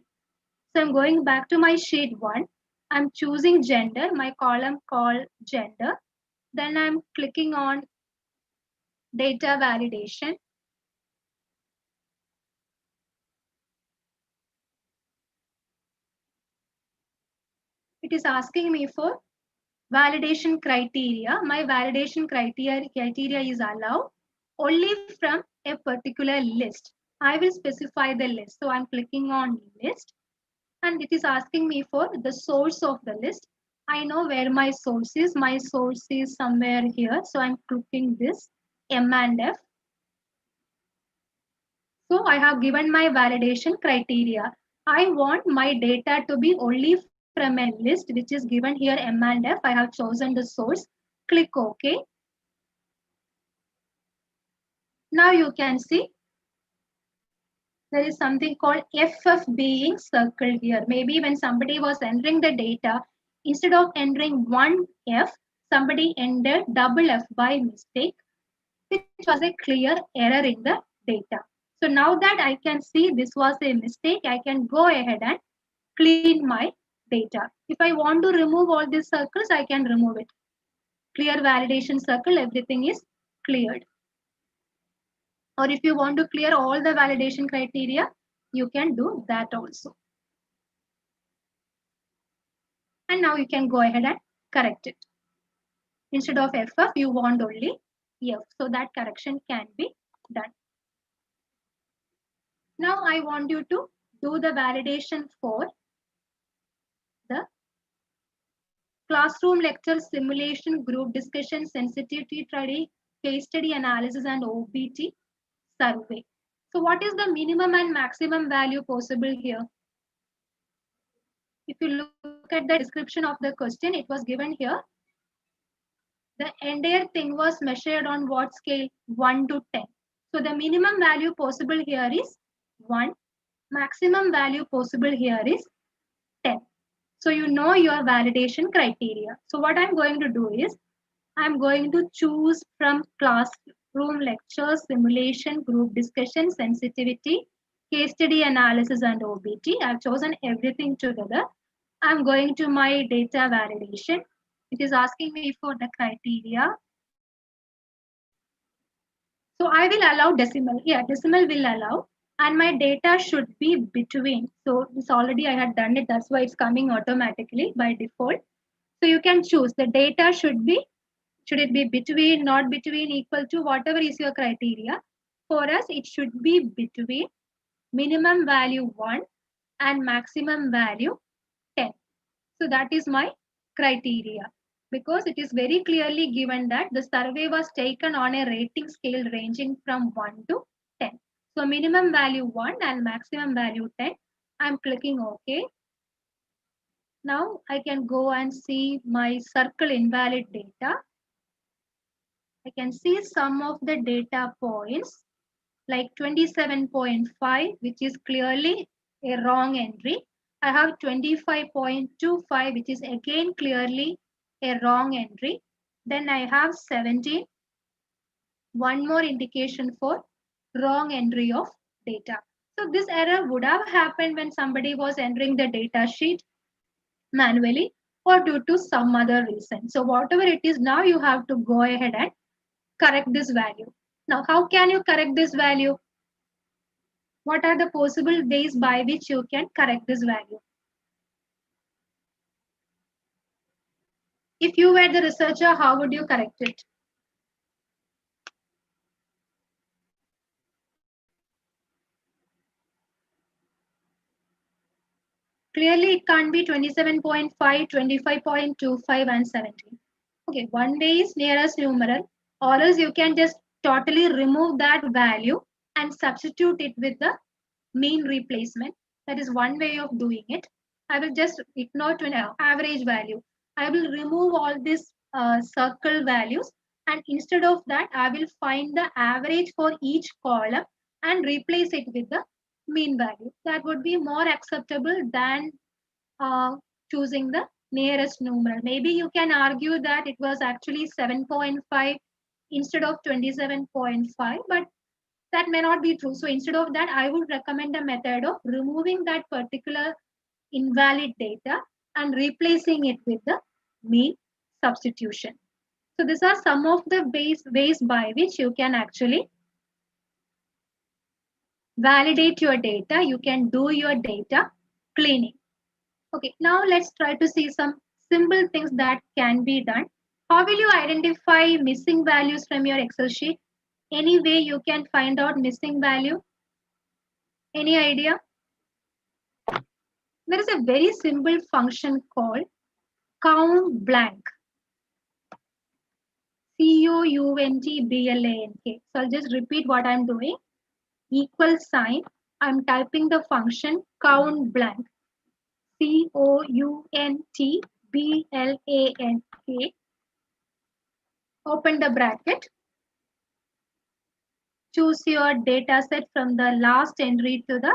So I'm going back to my sheet 1. I'm choosing gender, my column called gender. Then I'm clicking on data validation. It is asking me for validation criteria. My validation criteria is allowed only from a particular list. I will specify the list. So I'm clicking on list and it is asking me for the source of the list. I know where my source is. My source is somewhere here. So I'm clicking this M and F. So I have given my validation criteria. I want my data to be only from a list which is given here M and F. I have chosen the source. Click OK. Now you can see there is something called FF being circled here. Maybe when somebody was entering the data, instead of entering one F, somebody entered double F by mistake, which was a clear error in the data. So now that I can see this was a mistake, I can go ahead and clean my data. If I want to remove all these circles, I can remove it. Clear validation circle, everything is cleared. Or if you want to clear all the validation criteria, you can do that also. And now you can go ahead and correct it. Instead of FF, you want only F. So that correction can be done. Now I want you to do the validation for the classroom lecture simulation group discussion sensitivity study, case study analysis and OBT survey. So what is the minimum and maximum value possible here? If you look at the description of the question, it was given here. The entire thing was measured on what scale? 1 to 10. So the minimum value possible here is 1. Maximum value possible here is 10. So you know your validation criteria. So what I'm going to do is I'm going to choose from classroom lectures, simulation, group discussion, sensitivity, case study analysis, and OBT. I've chosen everything together. I'm going to my data validation. It is asking me for the criteria. So I will allow decimal. Yeah, decimal will allow. And my data should be between. So this already I had done it. That's why it's coming automatically by default. So you can choose the data should it be between, not between, equal to, whatever is your criteria. For us, it should be between minimum value 1 and maximum value 10. So that is my criteria because it is very clearly given that the survey was taken on a rating scale ranging from 1 to 10. So minimum value 1 and maximum value 10. I'm clicking OK. Now I can go and see my circle invalid data. I can see some of the data points like 27.5, which is clearly a wrong entry. I have 25.25, which is again clearly a wrong entry. Then I have 17, one more indication for wrong entry of data. So this error would have happened when somebody was entering the data sheet manually or due to some other reason. So whatever it is now, you have to go ahead and correct this value. Now, how can you correct this value? What are the possible ways by which you can correct this value? If you were the researcher, how would you correct it? Clearly, it can't be 27.5, 25.25, and 17. Okay, one way is nearest numeral, or else you can just totally remove that value and substitute it with the mean replacement. That is one way of doing it. I will just ignore to an average value. I will remove all these circle values, and instead of that, I will find the average for each column and replace it with the mean value. That would be more acceptable than uh, choosing the nearest numeral. Maybe you can argue that it was actually 7.5 instead of 27.5, but that may not be true. So instead of that, I would recommend a method of removing that particular invalid data and replacing it with the mean substitution. So these are some of the ways by which you can actually validate your data. You can do your data cleaning. Okay, now let's try to see some simple things that can be done. How will you identify missing values from your Excel sheet? Any way you can find out missing value? Any idea? There is a very simple function called count blank. COUNTBLANK. So I'll just repeat what I'm doing. Equal sign. I'm typing the function count blank. COUNTBLANK. Open the bracket. Choose your data set from the last entry to the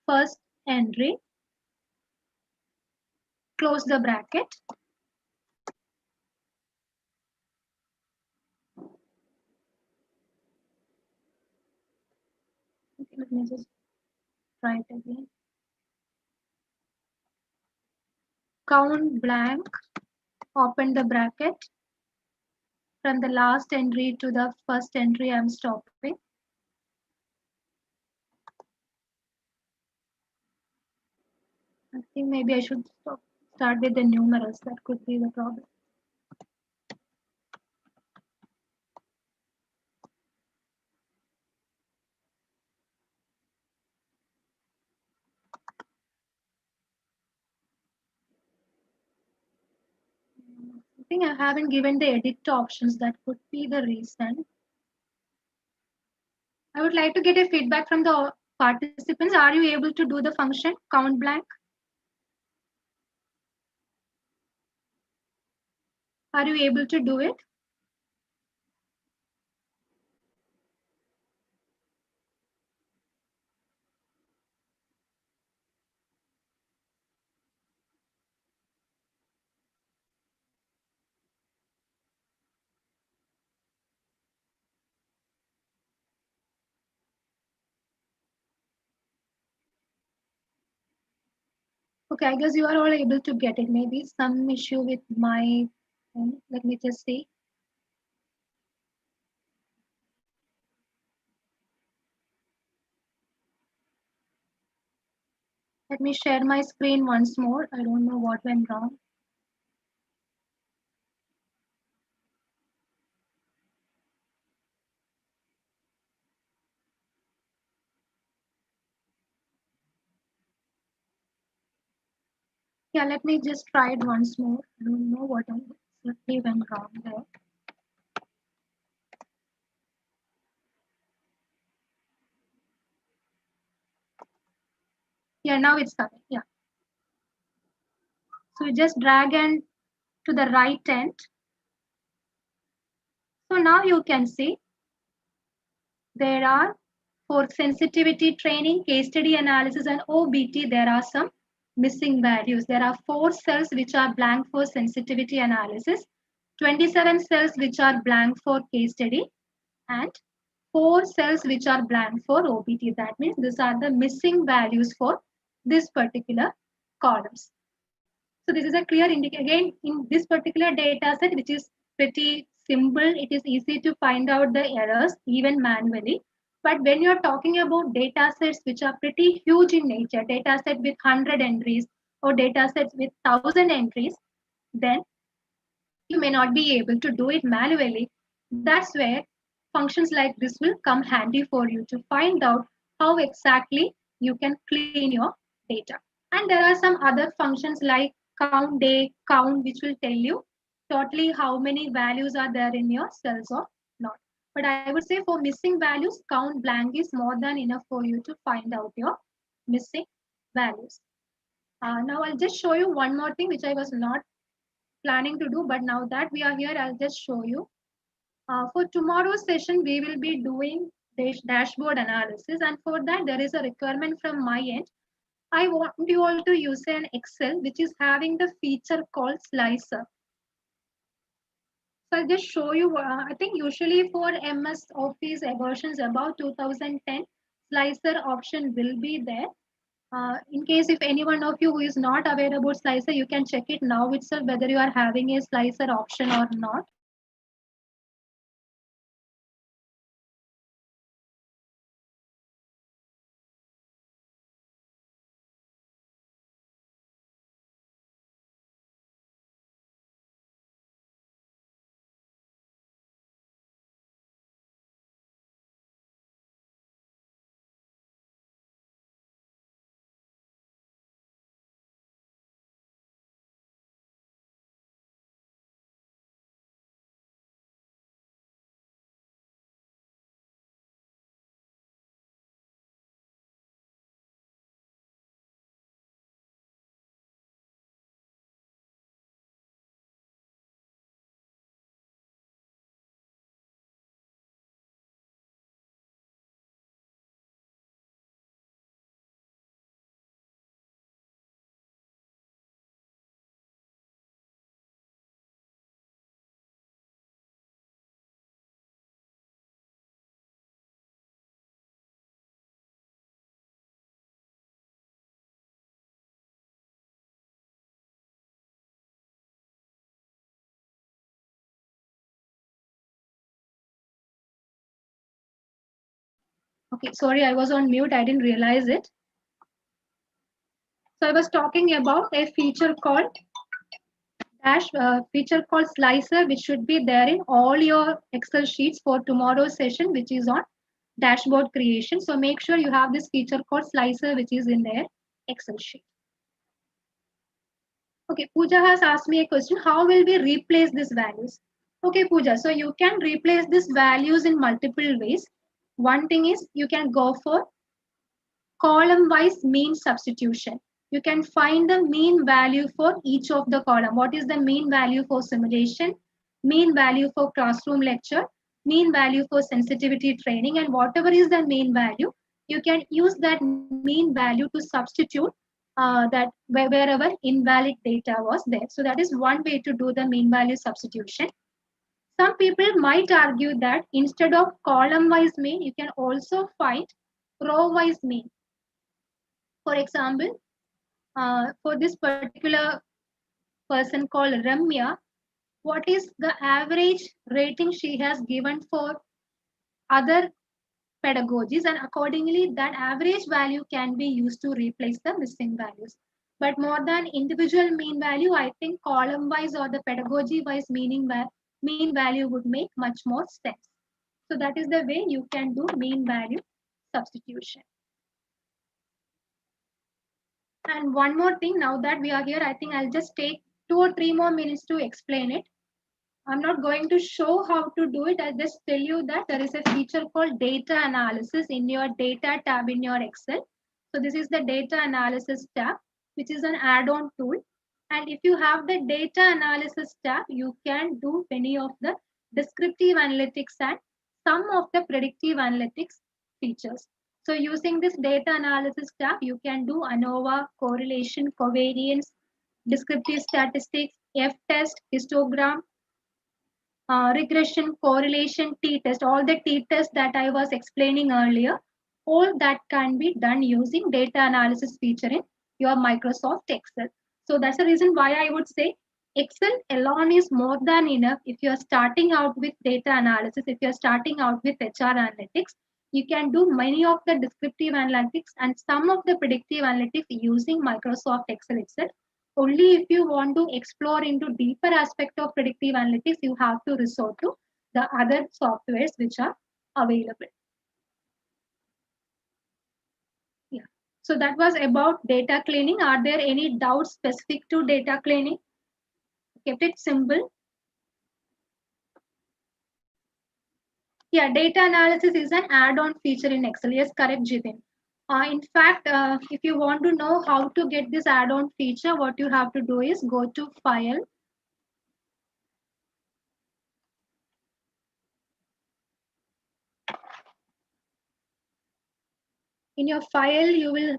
first entry. Close the bracket. Okay, let me just try it again. Count blank. Open the bracket. From the last entry to the first entry, I'm stopping. I think maybe I should start with the numerals. That could be the problem. I think I haven't given the edit options. That could be the reason. I would like to get a feedback from the participants. Are you able to do the function count blank? Are you able to do it? Okay, I guess you are all able to get it. Maybe some issue with my, let me just see. Let me share my screen once more. I don't know what went wrong. Yeah, let me just try it once more. I don't know what exactly went wrong there. Yeah, now it's coming. Yeah. So you just drag and to the right end. So now you can see there are for sensitivity training, case study analysis, and OBT, there are some missing values. There are 4 cells which are blank for sensitivity analysis, 27 cells which are blank for case study, and 4 cells which are blank for OBT. That means these are the missing values for this particular columns. So this is a clear indication. Again, in this particular data set, which is pretty simple, it is easy to find out the errors even manually. But when you're talking about data sets which are pretty huge in nature, data set with 100 entries or data sets with 1000 entries, then you may not be able to do it manually. That's where functions like this will come handy for you to find out how exactly you can clean your data. And there are some other functions like count day, count, which will tell you totally how many values are there in your cells or not. But I would say for missing values, count blank is more than enough for you to find out your missing values. Now I'll just show you one more thing which I was not planning to do, but now that we are here, I'll just show you. For tomorrow's session, we will be doing dashboard analysis, and for that, there is a requirement from my end. I want you all to use an Excel which is having the feature called slicer. So I'll just show you. I think usually for MS Office versions above 2010, slicer option will be there. In case if any one of you who is not aware about slicer, you can check it now itself whether you are having a slicer option or not. Okay, sorry, I was on mute. I didn't realize it. So I was talking about a feature called feature called slicer, which should be there in all your Excel sheets for tomorrow's session, which is on dashboard creation. So make sure you have this feature called slicer, which is in their Excel sheet. Okay, Pooja has asked me a question. How will we replace these values? Okay, Pooja, so you can replace these values in multiple ways. One thing is you can go for column-wise mean substitution. You can find the mean value for each of the column. What is the mean value for simulation, mean value for classroom lecture, mean value for sensitivity training, and whatever is the mean value, you can use that mean value to substitute that wherever invalid data was there. So that is one way to do the mean value substitution. Some people might argue that instead of column-wise mean, you can also find row-wise mean. For example, for this particular person called Ramya, what is the average rating she has given for other pedagogies, and accordingly that average value can be used to replace the missing values. But more than individual mean value, I think column wise or the pedagogy wise mean value would make much more sense. So that is the way you can do mean value substitution. And one more thing, now that we are here, I think I'll just take 2 or 3 more minutes to explain it. I'm not going to show how to do it. I'll just tell you that there is a feature called data analysis in your data tab in your Excel. So this is the data analysis tab, which is an add-on tool. And if you have the data analysis tab, you can do many of the descriptive analytics and some of the predictive analytics features. So using this data analysis tab, you can do ANOVA, correlation, covariance, descriptive statistics, F-test, histogram, regression, correlation, t-test, all the t-tests that I was explaining earlier, all that can be done using data analysis feature in your Microsoft Excel. So that's the reason why I would say Excel alone is more than enough if you're starting out with data analysis, if you're starting out with HR analytics. You can do many of the descriptive analytics and some of the predictive analytics using Microsoft Excel itself. Only if you want to explore into deeper aspect of predictive analytics, you have to resort to the other softwares which are available. Yeah. So that was about data cleaning. Are there any doubts specific to data cleaning? Kept it simple. Yeah, data analysis is an add-on feature in Excel. Yes, correct, Jitin. In fact, if you want to know how to get this add-on feature, what you have to do is go to File. In your file, you will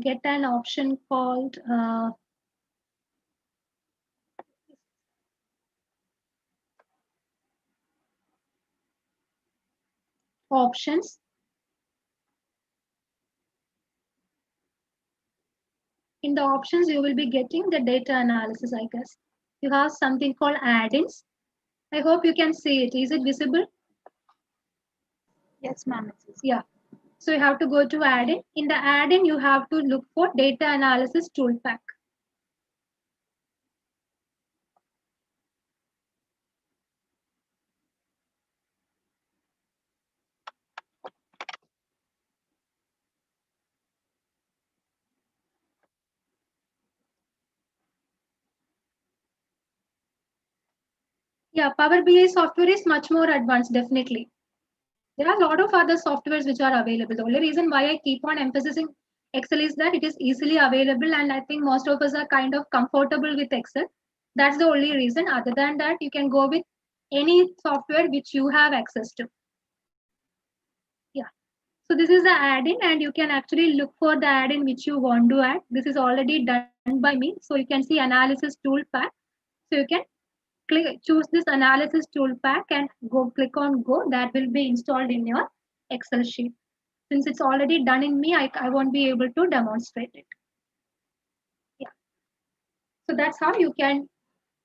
get an option called options. In the options, you will be getting the data analysis, I guess. You have something called add-ins. I hope you can see it. Is it visible? Yes, ma'am. Yeah. So you have to go to add-in. In the add-in, you have to look for data analysis tool pack. Yeah, Power BI software is much more advanced, definitely. There are a lot of other softwares which are available. The only reason why I keep on emphasizing Excel is that it is easily available, and I think most of us are kind of comfortable with Excel. That's the only reason. Other than that, you can go with any software which you have access to. Yeah. So this is the add-in, and you can actually look for the add-in which you want to add. This is already done by me. So you can see analysis tool pack. So you can choose this analysis tool pack and click on go. That will be installed in your Excel sheet. Since it's already done in me, I won't be able to demonstrate it. Yeah. So that's how you can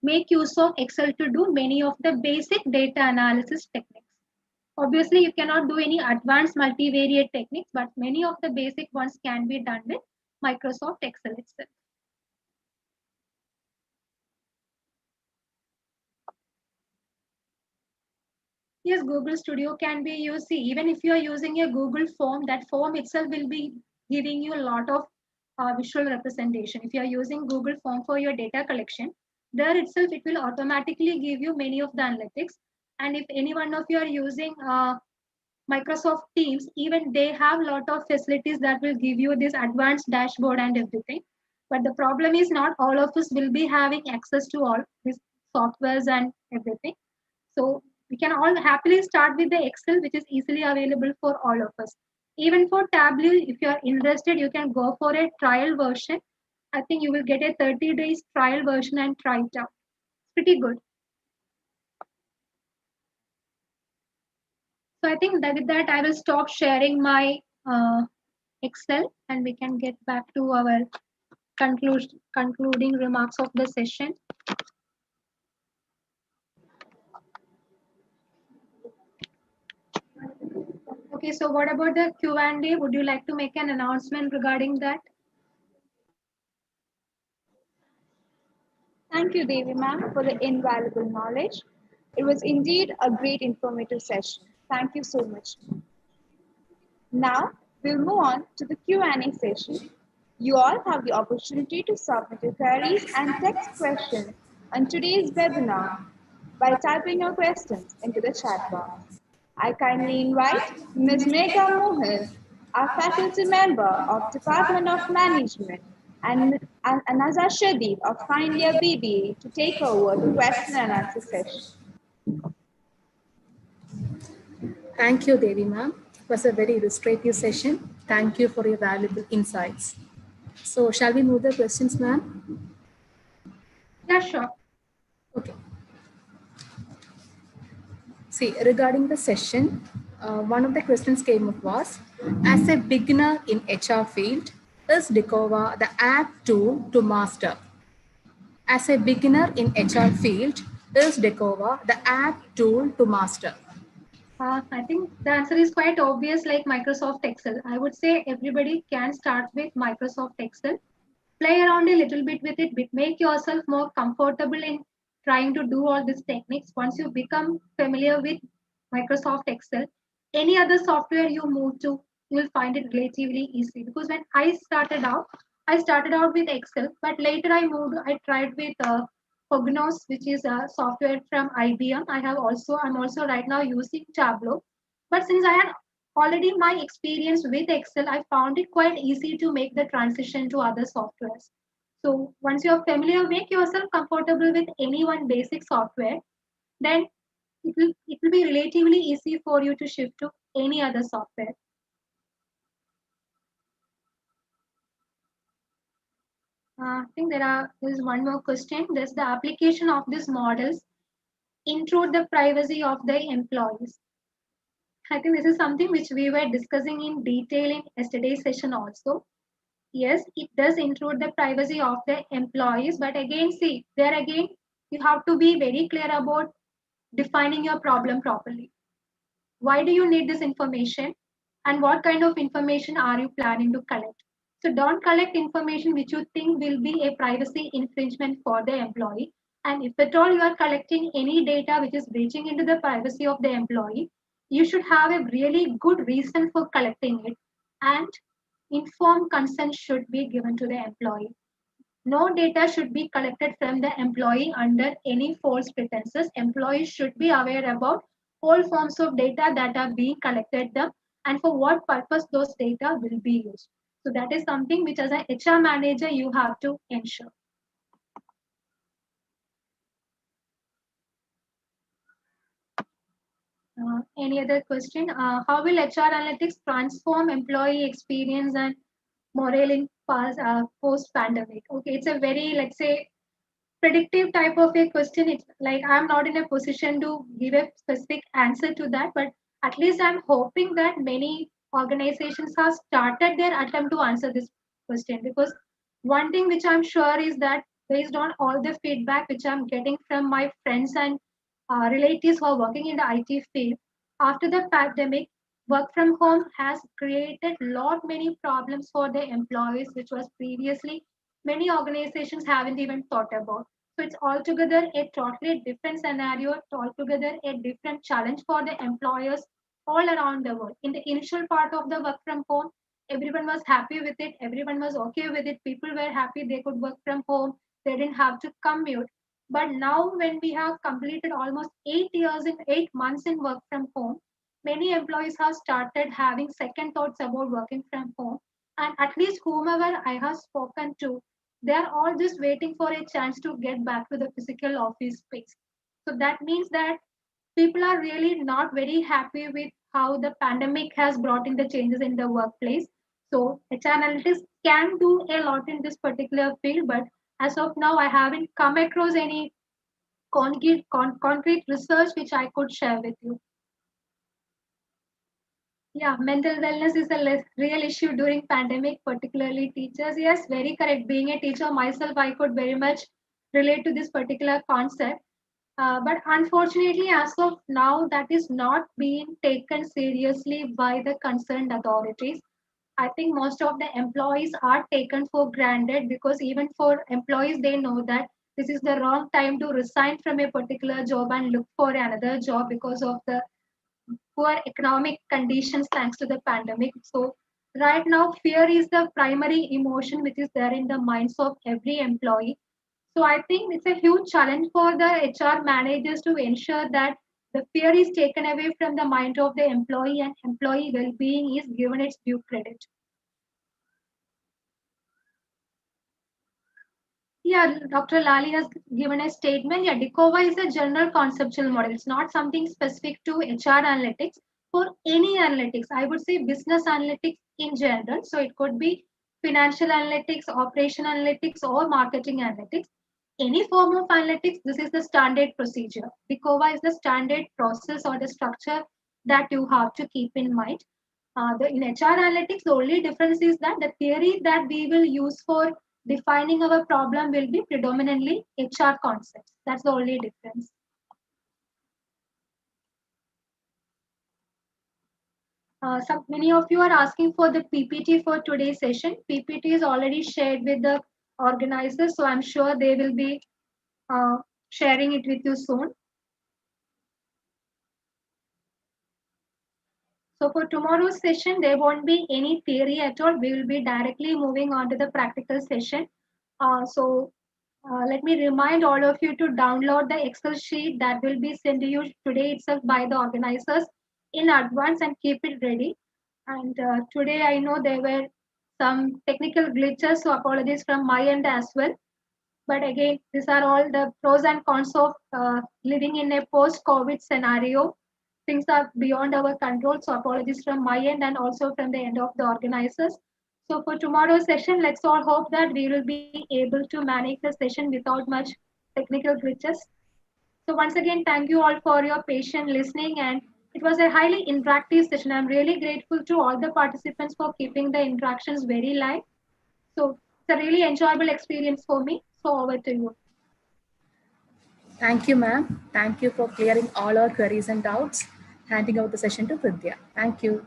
make use of Excel to do many of the basic data analysis techniques. Obviously, you cannot do any advanced multivariate techniques, but many of the basic ones can be done with Microsoft Excel itself. Yes, Google Studio can be used. See, even if you are using a Google form, that form itself will be giving you a lot of visual representation. If you are using Google form for your data collection, there itself it will automatically give you many of the analytics. And if any one of you are using Microsoft Teams, even they have a lot of facilities that will give you this advanced dashboard and everything. But the problem is not all of us will be having access to all these softwares and everything. So we can all happily start with the Excel, which is easily available for all of us. Even for Tableau, if you are interested, you can go for a trial version. I think you will get a 30 days trial version and try it out. It's pretty good. So I think that with that, I will stop sharing my Excel and we can get back to our concluding remarks of the session. Okay, so what about the Q&A? Would you like to make an announcement regarding that? Thank you, Devi ma'am, for the invaluable knowledge. It was indeed a great informative session. Thank you so much. Now, we'll move on to the Q&A session. You all have the opportunity to submit your queries and text questions on today's webinar by typing your questions into the chat box. I kindly invite Ms. Megha Mohan, our faculty member of Department of Management, and Anaza Shadid of Final Year BBA to take over the question and answer session. Thank you, Devi ma'am. It was a very illustrative session. Thank you for your valuable insights. So shall we move the questions, ma'am? Yeah, sure. Okay. See, regarding the session, one of the questions came up was, as a beginner in HR field, is Dicova the app tool to master? As a beginner in HR field, is Dicova the app tool to master? I think the answer is quite obvious, like Microsoft Excel. I would say everybody can start with Microsoft Excel. Play around a little bit with it, make yourself more comfortable in trying to do all these techniques. Once you become familiar with Microsoft Excel, any other software you move to, you will find it relatively easy. Because when I started out with Excel, but later I tried with Cognos, which is a software from IBM. I'm also right now using Tableau. But since I had already my experience with Excel, I found it quite easy to make the transition to other softwares. So once you're familiar, make yourself comfortable with any one basic software, then it will be relatively easy for you to shift to any other software. I think there is one more question. Does the application of these models intrude the privacy of the employees? I think this is something which we were discussing in detail in yesterday's session also. Yes, it does intrude the privacy of the employees, but again, see, there again, you have to be very clear about defining your problem properly. Why do you need this information? And what kind of information are you planning to collect? So don't collect information which you think will be a privacy infringement for the employee. And if at all you are collecting any data which is breaching into the privacy of the employee, you should have a really good reason for collecting it. And informed consent should be given to the employee. No data should be collected from the employee under any false pretenses. Employees should be aware about all forms of data that are being collected them and for what purpose those data will be used. So that is something which as an HR manager you have to ensure. Any other question? How will HR analytics transform employee experience and morale in post-pandemic? Okay, it's a very, let's say, predictive type of a question. It's like I'm not in a position to give a specific answer to that, but at least I'm hoping that many organizations have started their attempt to answer this question, because one thing which I'm sure is that based on all the feedback which I'm getting from my friends and relatives who are working in the IT field, after the pandemic, work from home has created lot many problems for the employees, which was previously many organizations haven't even thought about. So it's altogether a totally different scenario, altogether a different challenge for the employers all around the world. In the initial part of the work from home, everyone was happy with it, everyone was okay with it, people were happy they could work from home, they didn't have to commute. But now, when we have completed almost 8 years in 8 months in work from home, many employees have started having second thoughts about working from home. And at least whomever I have spoken to, they are all just waiting for a chance to get back to the physical office space. So that means that people are really not very happy with how the pandemic has brought in the changes in the workplace. So HR analytics can do a lot in this particular field, but as of now, I haven't come across any concrete research which I could share with you. Yeah, mental wellness is a real issue during pandemic, particularly teachers. Yes, very correct. Being a teacher myself, I could very much relate to this particular concept. But unfortunately, as of now, that is not being taken seriously by the concerned authorities. I think most of the employees are taken for granted because even for employees, they know that this is the wrong time to resign from a particular job and look for another job because of the poor economic conditions thanks to the pandemic. So right now, fear is the primary emotion which is there in the minds of every employee. So I think it's a huge challenge for the HR managers to ensure that the fear is taken away from the mind of the employee and employee well-being is given its due credit. Yeah, Dr. Lali has given a statement. Yeah, DICOVA is a general conceptual model. It's not something specific to HR analytics. For any analytics, I would say business analytics in general. So it could be financial analytics, operation analytics, or marketing analytics. Any form of analytics, this is the standard procedure. DICOVA is the standard process or the structure that you have to keep in mind. In HR analytics, the only difference is that the theory that we will use for defining our problem will be predominantly HR concepts. That's the only difference. Many of you are asking for the PPT for today's session. PPT is already shared with the organizers, so I'm sure they will be sharing it with you soon. So for tomorrow's session, there won't be any theory at all. We will be directly moving on to the practical session. Let me remind all of you to download the Excel sheet that will be sent to you today itself by the organizers in advance and keep it ready. And today I know there were some technical glitches, so apologies from my end as well. But again, these are all the pros and cons of living in a post-COVID scenario. Things are beyond our control, so apologies from my end and also from the end of the organizers. So for tomorrow's session, let's all hope that we will be able to manage the session without much technical glitches. So once again, thank you all for your patient listening, and it was a highly interactive session. I'm really grateful to all the participants for keeping the interactions very live. So it's a really enjoyable experience for me. So over to you. Thank you, ma'am. Thank you for clearing all our queries and doubts. Handing over the session to Vidya. Thank you.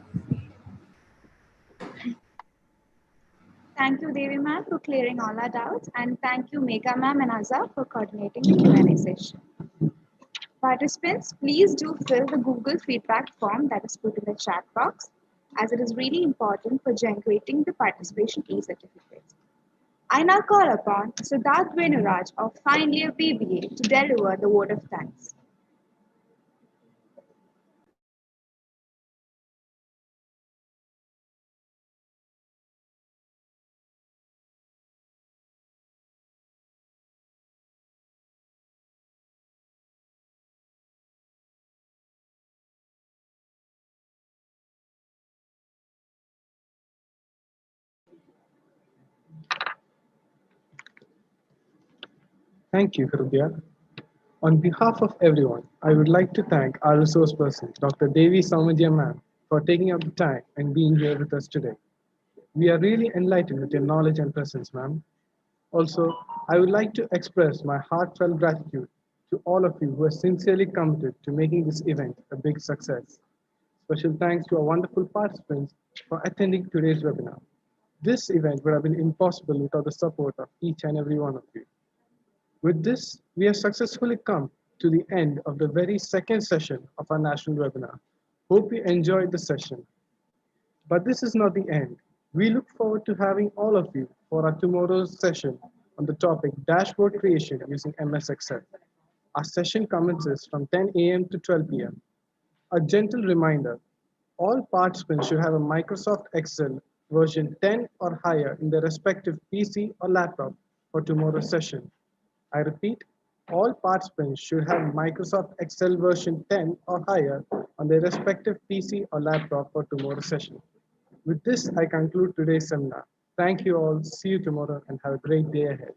Thank you, Devi ma'am, for clearing all our doubts, and thank you, Megha ma'am and Azhar, for coordinating the Q&A session. Participants, please do fill the Google feedback form that is put in the chat box, as it is really important for generating the participation e-certificates. I now call upon Siddharth Venuraj of Finally PBA to deliver the vote of thanks. Thank you, Hridaya. On behalf of everyone, I would like to thank our resource person, Dr. Devi Saumadya ma'am, for taking up the time and being here with us today. We are really enlightened with your knowledge and presence, ma'am. Also, I would like to express my heartfelt gratitude to all of you who are sincerely committed to making this event a big success. Special thanks to our wonderful participants for attending today's webinar. This event would have been impossible without the support of each and every one of you. With this, we have successfully come to the end of the very second session of our national webinar. Hope you enjoyed the session. But this is not the end. We look forward to having all of you for our tomorrow's session on the topic dashboard creation using MS Excel. Our session commences from 10 a.m. to 12 p.m. A gentle reminder, all participants should have a Microsoft Excel version 10 or higher in their respective PC or laptop for tomorrow's session. I repeat, all participants should have Microsoft Excel version 10 or higher on their respective PC or laptop for tomorrow's session. With this, I conclude today's seminar. Thank you all. See you tomorrow and have a great day ahead.